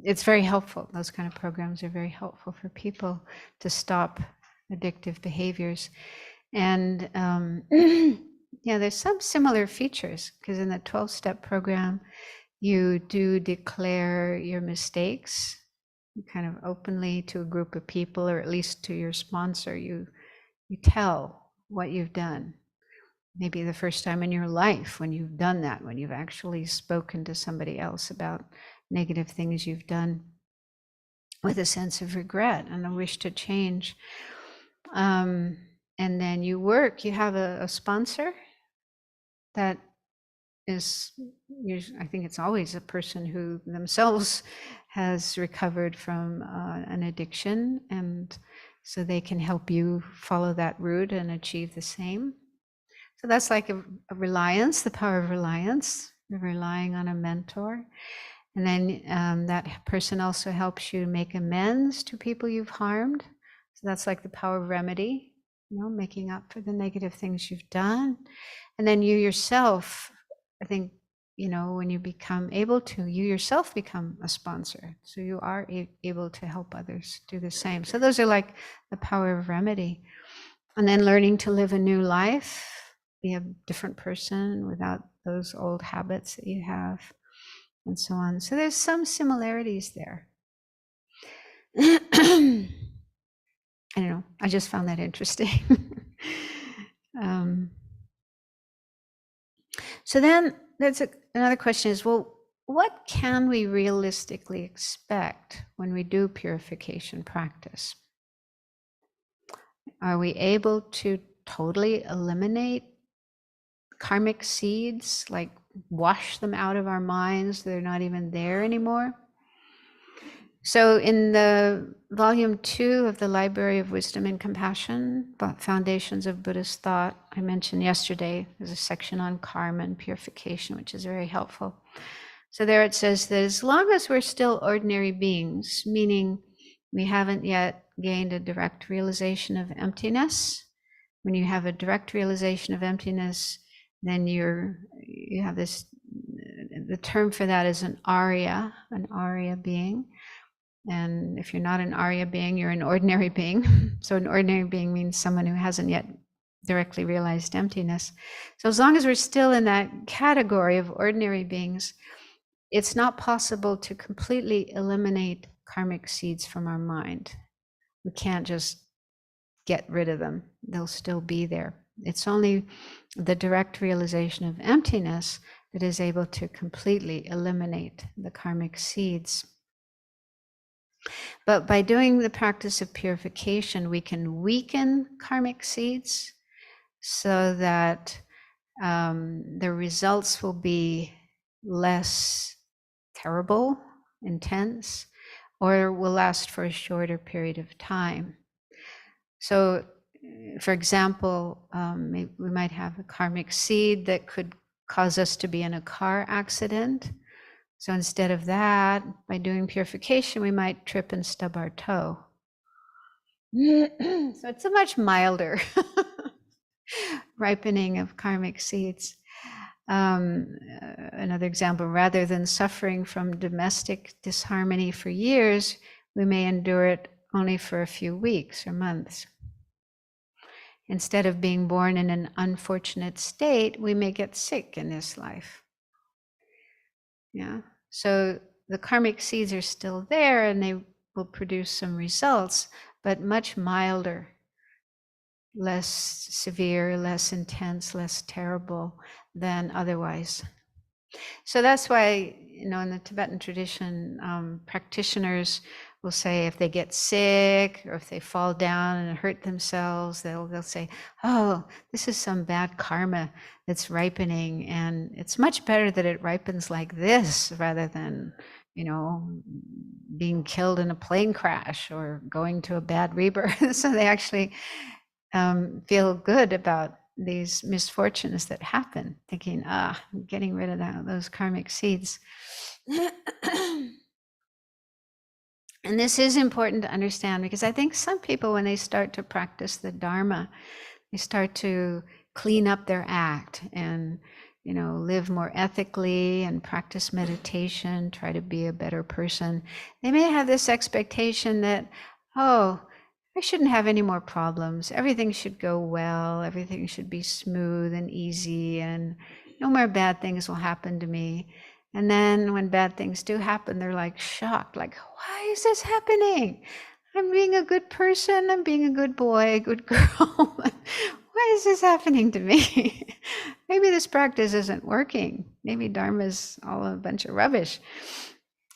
it's very helpful. Those kind of programs are very helpful for people to stop addictive behaviors. And there's some similar features, because in the 12-step program, you do declare your mistakes kind of openly to a group of people, or at least to your sponsor. You tell what you've done. Maybe the first time in your life when you've done that, when you've actually spoken to somebody else about negative things you've done with a sense of regret and a wish to change. And then you have a sponsor that is, I think it's always a person who themselves has recovered from an addiction, and so they can help you follow that route and achieve the same. So that's like a reliance, the power of reliance. You're relying on a mentor. And then that person also helps you make amends to people you've harmed. So that's like the power of remedy, making up for the negative things you've done. And then you yourself, I think, when you become able to, you yourself become a sponsor. So you are able to help others do the same. So those are like the power of remedy. And then learning to live a new life, be a different person without those old habits that you have, and so on. So there's some similarities there. I don't know, I just found that interesting. So then there's another question is, well, what can we realistically expect when we do purification practice? Are we able to totally eliminate karmic seeds, like wash them out of our minds? They're not even there anymore. So in the volume 2 of the Library of Wisdom and Compassion, Foundations of Buddhist Thought, I mentioned yesterday, there's a section on karma and purification, which is very helpful. So there it says that as long as we're still ordinary beings, meaning we haven't yet gained a direct realization of emptiness, When you have a direct realization of emptiness, then you have this, the term for that is an Arya being. And if you're not an Arya being, you're an ordinary being. So an ordinary being means someone who hasn't yet directly realized emptiness. So as long as we're still in that category of ordinary beings, it's not possible to completely eliminate karmic seeds from our mind. We can't just get rid of them. They'll still be there. It's only the direct realization of emptiness that is able to completely eliminate the karmic seeds. But by doing the practice of purification, we can weaken karmic seeds so that the results will be less terrible, intense, or will last for a shorter period of time. So, for example, we might have a karmic seed that could cause us to be in a car accident. So instead of that, by doing purification, we might trip and stub our toe. So it's a much milder ripening of karmic seeds. Another example, rather than suffering from domestic disharmony for years, we may endure it only for a few weeks or months. Instead of being born in an unfortunate state, we may get sick in this life. Yeah. So the karmic seeds are still there and they will produce some results, but much milder, less severe, less intense, less terrible than otherwise. So that's why, in the Tibetan tradition, practitioners will say if they get sick or if they fall down and hurt themselves, they'll say, oh, this is some bad karma that's ripening, and it's much better that it ripens like this rather than, being killed in a plane crash or going to a bad rebirth. So they actually feel good about these misfortunes that happen, thinking, I'm getting rid of those karmic seeds. And this is important to understand, because I think some people, when they start to practice the Dharma, they start to clean up their act and, live more ethically and practice meditation, try to be a better person. They may have this expectation that, I shouldn't have any more problems. Everything should go well. Everything should be smooth and easy, and no more bad things will happen to me. And then when bad things do happen, they're like shocked, like, why is this happening? I'm being a good person. I'm being a good boy, a good girl. Why is this happening to me? Maybe this practice isn't working. Maybe Dharma's all a bunch of rubbish.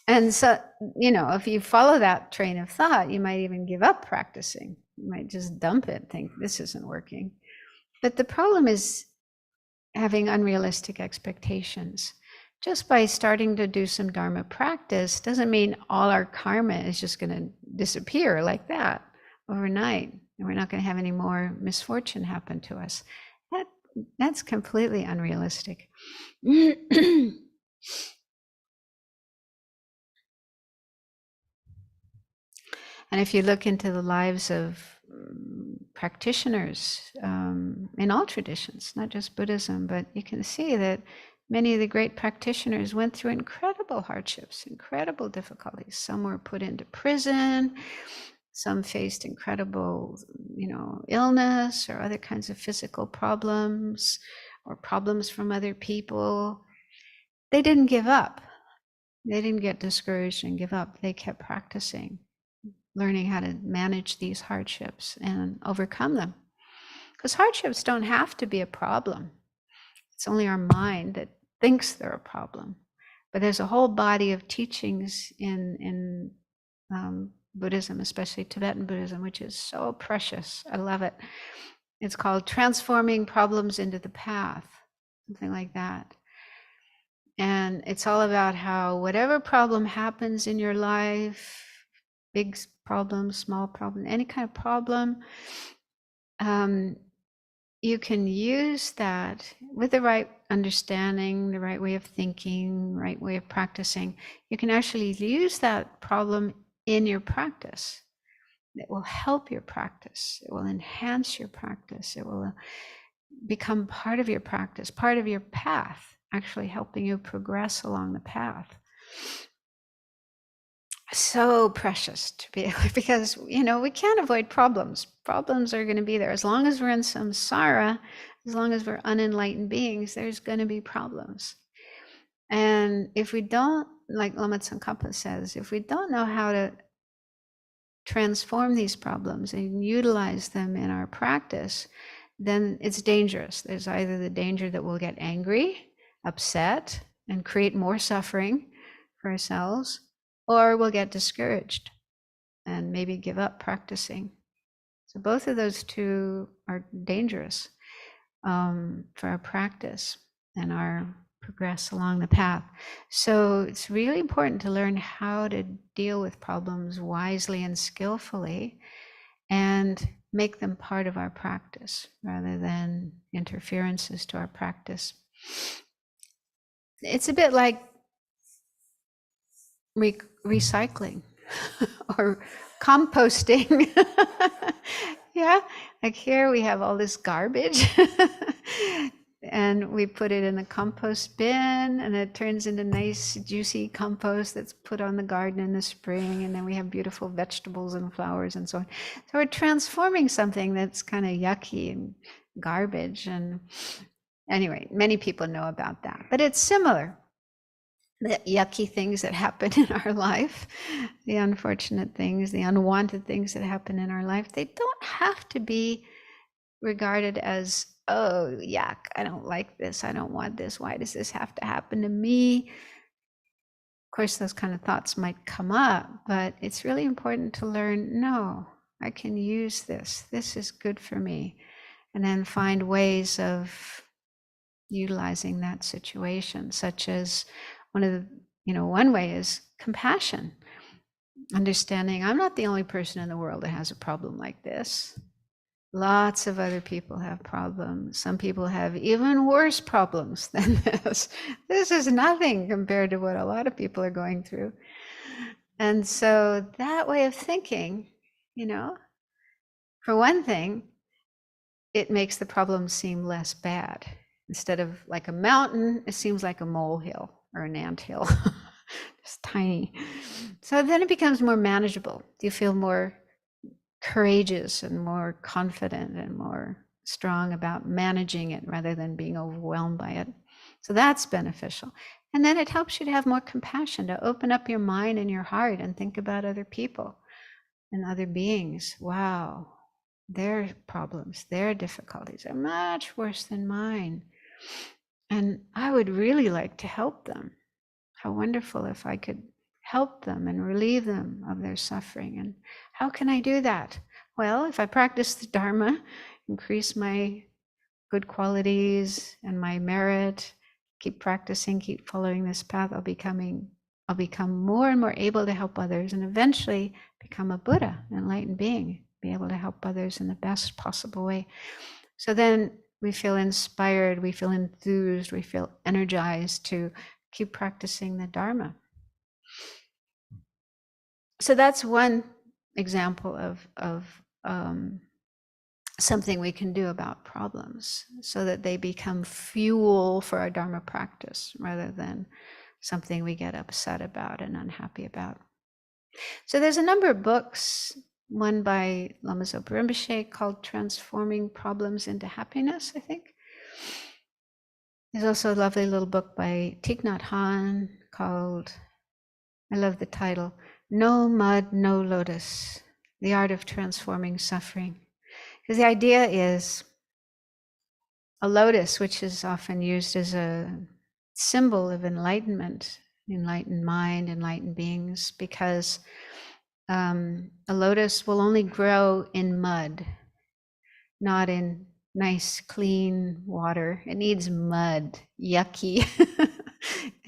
And so, if you follow that train of thought, you might even give up practicing. You might just dump it, think this isn't working. But the problem is having unrealistic expectations. Just by starting to do some Dharma practice doesn't mean all our karma is just going to disappear like that overnight, and we're not going to have any more misfortune happen to us. That's completely unrealistic. And if you look into the lives of practitioners in all traditions, not just Buddhism, but you can see that many of the great practitioners went through incredible hardships, incredible difficulties. Some were put into prison, some faced incredible, illness or other kinds of physical problems or problems from other people. They didn't give up. They didn't get discouraged and give up. They kept practicing, learning how to manage these hardships and overcome them. Because hardships don't have to be a problem. It's only our mind that thinks they're a problem. But there's a whole body of teachings in Buddhism, especially Tibetan Buddhism, which is so precious. I love it. It's called Transforming Problems into the Path, something like that. And it's all about how whatever problem happens in your life, big problem, small problem, any kind of problem, you can use that with the right understanding, the right way of thinking, right way of practicing. You can actually use that problem in your practice. that will help your practice. It will enhance your practice. It will become part of your practice, part of your path, actually helping you progress along the path. So precious to be able, because we can't avoid problems. Problems are going to be there. As long as we're in samsara, as long as we're unenlightened beings, there's going to be problems. And if we don't, like Lama Tsongkhapa says, if we don't know how to transform these problems and utilize them in our practice, then it's dangerous. There's either the danger that we'll get angry, upset, and create more suffering for ourselves, or we'll get discouraged and maybe give up practicing. So both of those two are dangerous for our practice and our progress along the path. So it's really important to learn how to deal with problems wisely and skillfully and make them part of our practice rather than interferences to our practice. It's a bit like recycling or composting. Yeah, like here we have all this garbage and we put it in the compost bin and it turns into nice juicy compost that's put on the garden in the spring, and then we have beautiful vegetables and flowers and so on. So we're transforming something that's kind of yucky and garbage. And anyway, many people know about that, but it's similar. The yucky things that happen in our life, the unfortunate things, the unwanted things that happen in our life, they don't have to be regarded as, oh, yuck, I don't like this, I don't want this, why does this have to happen to me? Of course, those kind of thoughts might come up, but it's really important to learn, no, I can use this. This is good for me. And then find ways of utilizing that situation, such as one way is compassion. Understanding I'm not the only person in the world that has a problem like this. Lots of other people have problems. Some people have even worse problems than this. This is nothing compared to what a lot of people are going through. And so that way of thinking, for one thing, it makes the problem seem less bad. Instead of like a mountain, it seems like a molehill or an anthill, just tiny. So then it becomes more manageable. You feel more courageous and more confident and more strong about managing it rather than being overwhelmed by it. So that's beneficial. And then it helps you to have more compassion, to open up your mind and your heart and think about other people and other beings. Wow, their problems, their difficulties are much worse than mine. And I would really like to help them. How wonderful if I could help them and relieve them of their suffering. And how can I do that? Well, if I practice the Dharma, increase my good qualities and my merit, keep practicing, keep following this path, I'll become more and more able to help others, and eventually become a Buddha, an enlightened being, be able to help others in the best possible way. So then we feel inspired, we feel enthused, we feel energized to keep practicing the Dharma. So that's one example of something we can do about problems, so that they become fuel for our Dharma practice rather than something we get upset about and unhappy about. So there's a number of books, one by Lama Zopa Rinpoche called Transforming Problems into Happiness, I think. There's also a lovely little book by Thich Nhat Hanh called, I love the title, No Mud, No Lotus, The Art of Transforming Suffering. Because the idea is a lotus, which is often used as a symbol of enlightenment, enlightened mind, enlightened beings, because a lotus will only grow in mud, not in nice, clean water. It needs mud, yucky,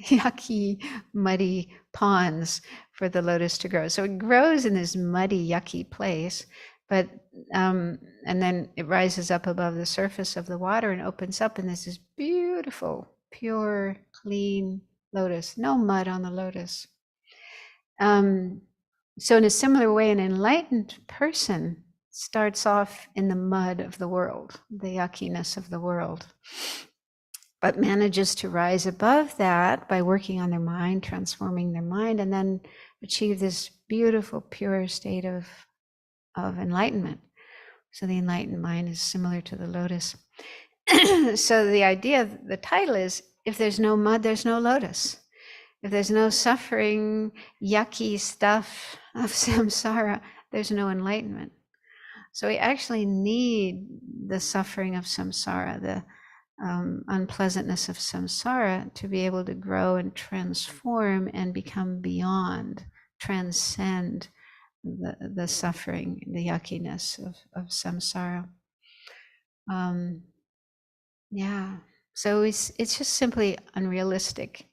yucky, muddy ponds for the lotus to grow. So it grows in this muddy, yucky place, but and then it rises up above the surface of the water and opens up, and there's this beautiful, pure, clean lotus. No mud on the lotus. So in a similar way, an enlightened person starts off in the mud of the world, the yuckiness of the world, but manages to rise above that by working on their mind, transforming their mind, and then achieve this beautiful, pure state of enlightenment. So the enlightened mind is similar to the lotus. So the idea, the title is, if there's no mud, there's no lotus. If there's no suffering, yucky stuff of samsara, there's no enlightenment. So we actually need the suffering of samsara, the unpleasantness of samsara, to be able to grow and transform and become beyond, transcend the suffering, the yuckiness of samsara. Yeah, so it's just simply unrealistic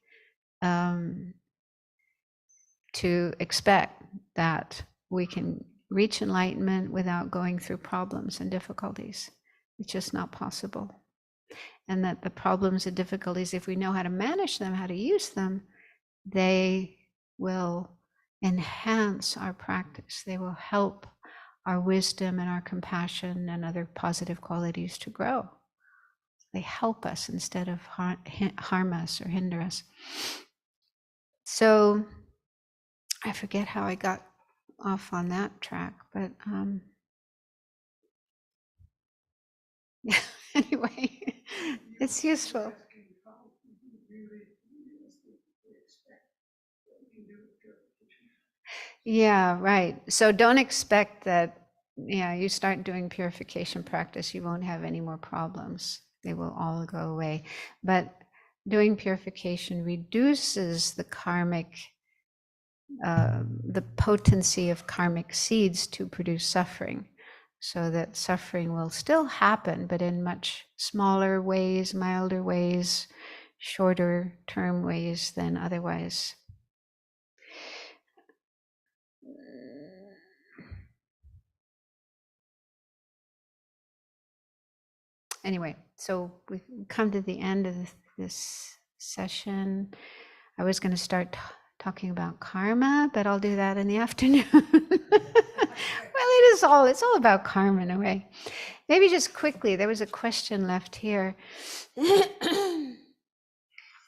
to expect that we can reach enlightenment without going through problems and difficulties. It's just not possible. And that the problems and difficulties, if we know how to manage them, how to use them, they will enhance our practice. They will help our wisdom and our compassion and other positive qualities to grow. They help us instead of harm us or hinder us. So I forget how I got off on that track, but yeah, anyway, it's useful. Yeah, right. So don't expect that, you start doing purification practice, you won't have any more problems. They will all go away. But doing purification reduces the karmic, the potency of karmic seeds to produce suffering, so that suffering will still happen, but in much smaller ways, milder ways, shorter term ways than otherwise. Anyway, so we've come to the end of this session. I was going to start talking about karma, but I'll do that in the afternoon. Well, it's all about karma in a way. Maybe just quickly, there was a question left here.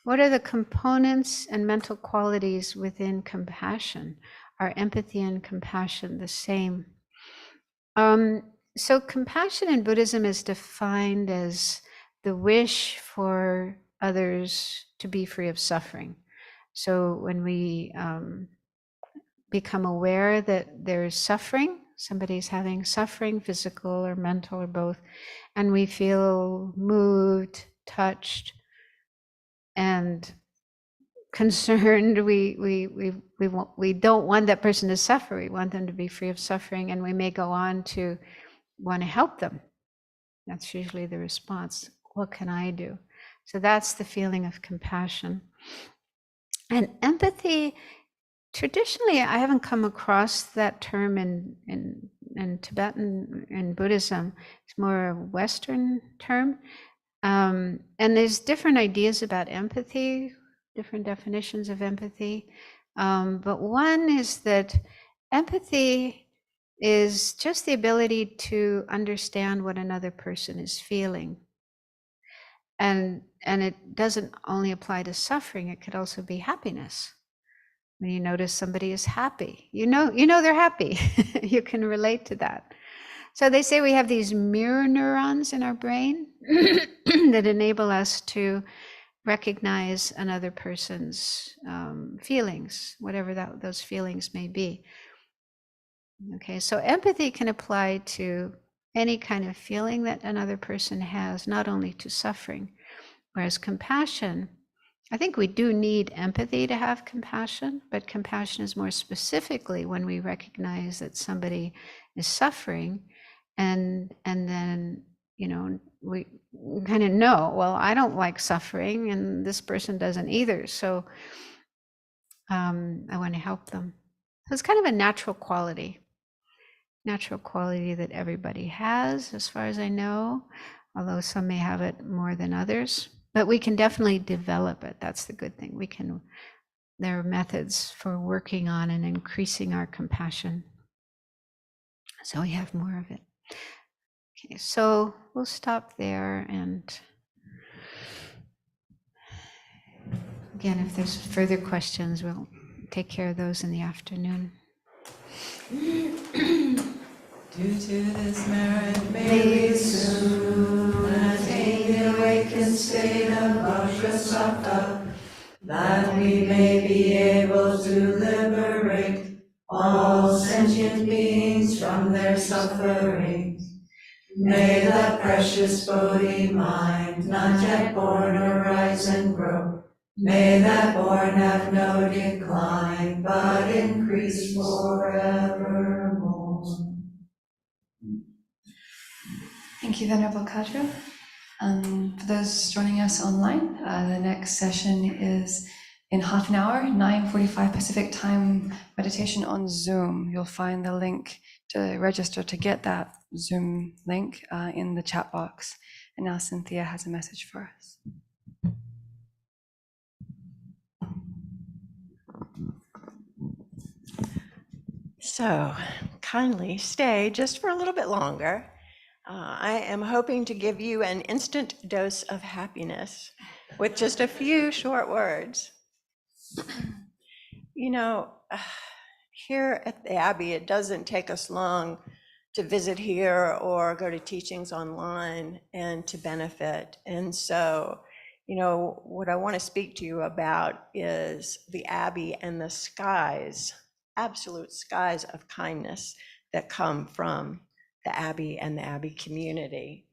What are the components and mental qualities within compassion? Are empathy and compassion the same? So compassion in Buddhism is defined as the wish for others to be free of suffering. So when we become aware that there's suffering, somebody's having suffering, physical or mental or both, and we feel moved, touched, and concerned, we don't want that person to suffer. We want them to be free of suffering, and we may go on to want to help them. That's usually the response. What can I do? So that's the feeling of compassion. And empathy, traditionally, I haven't come across that term in Tibetan, in Buddhism. It's more a Western term. And there's different ideas about empathy, different definitions of empathy. But one is that empathy is just the ability to understand what another person is feeling. And it doesn't only apply to suffering, it could also be happiness. When you notice somebody is happy, you know they're happy. You can relate to that. So they say we have these mirror neurons in our brain that enable us to recognize another person's feelings, whatever those feelings may be. Okay, so empathy can apply to any kind of feeling that another person has, not only to suffering. Whereas compassion, I think we do need empathy to have compassion, but compassion is more specifically when we recognize that somebody is suffering, and then we kind of know, well, I don't like suffering, and this person doesn't either, so I want to help them. So it's kind of a natural quality that everybody has, as far as I know, although some may have it more than others. But we can definitely develop it. That's the good thing. We can there are methods for working on and increasing our compassion. So we have more of it. Okay, so we'll stop there, and again, if there's further questions, we'll take care of those in the afternoon. Due to this merit, may we soon attain the awakened state of Vajrasattva, that we may be able to liberate all sentient beings from their sufferings. May the precious Bodhi mind, not yet born, arise and grow. May that born have no decline, but increase forevermore. Thank you, Venerable Khadro. For those joining us online, the next session is in half an hour, 9:45 Pacific time, meditation on Zoom. You'll find the link to register to get that Zoom link in the chat box. And now Cynthia has a message for us. So kindly stay just for a little bit longer. I am hoping to give you an instant dose of happiness with just a few short words. You know, here at the Abbey, it doesn't take us long to visit here or go to teachings online and to benefit. And so, you know, what I want to speak to you about is the Abbey and the skies, absolute skies of kindness that come from the Abbey and the Abbey community.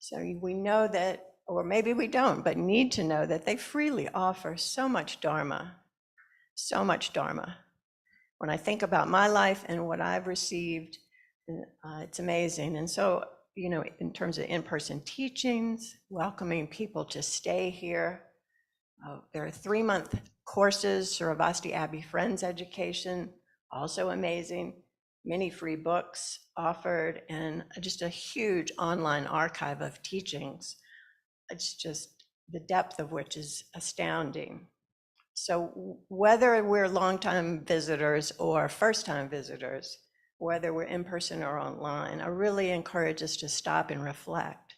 So we know that, or maybe we don't, but need to know that they freely offer so much Dharma, so much Dharma. When I think about my life and what I've received, it's amazing. And so, you know, in terms of in-person teachings, welcoming people to stay here. There are 3-month courses, Sravasti Abbey Friends Education, also amazing. Many free books offered, and just a huge online archive of teachings. It's just the depth of which is astounding. So whether we're longtime visitors or first-time visitors, whether we're in person or online, I really encourage us to stop and reflect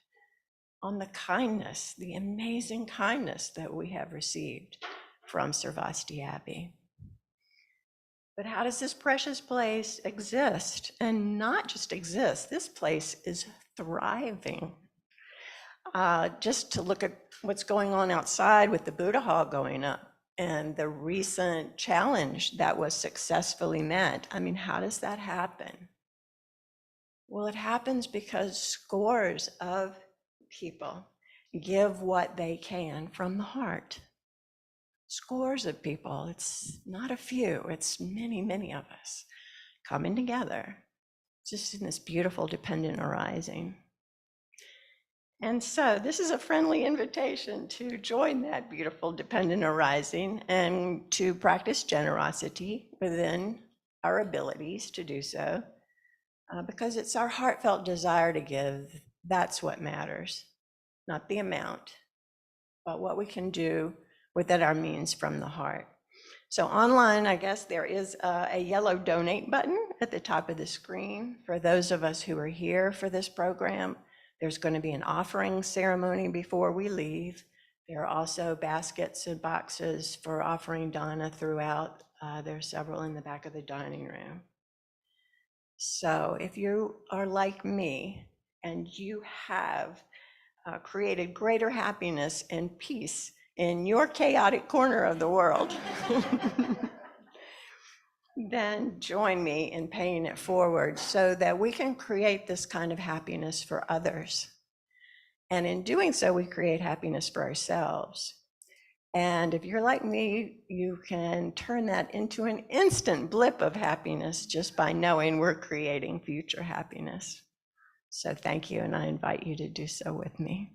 on the kindness, the amazing kindness that we have received from Sravasti Abbey. But how does this precious place exist? And not just exist, this place is thriving. Just to look at what's going on outside with the Buddha Hall going up and the recent challenge that was successfully met. I mean, how does that happen? Well, it happens because scores of people give what they can from the heart. Scores of people, it's not a few, it's many, many of us coming together, just in this beautiful dependent arising. And so this is a friendly invitation to join that beautiful dependent arising and to practice generosity within our abilities to do so, because it's our heartfelt desire to give. That's what matters, not the amount, but what we can do within our means from the heart. So online, I guess there is a yellow donate button at the top of the screen. For those of us who are here for this program, there's going to be an offering ceremony before we leave. There are also baskets and boxes for offering dana throughout. There are several in the back of the dining room. So if you are like me and you have created greater happiness and peace in your chaotic corner of the world, then join me in paying it forward so that we can create this kind of happiness for others. And in doing so, we create happiness for ourselves. And if you're like me, you can turn that into an instant blip of happiness just by knowing we're creating future happiness. So thank you, and I invite you to do so with me.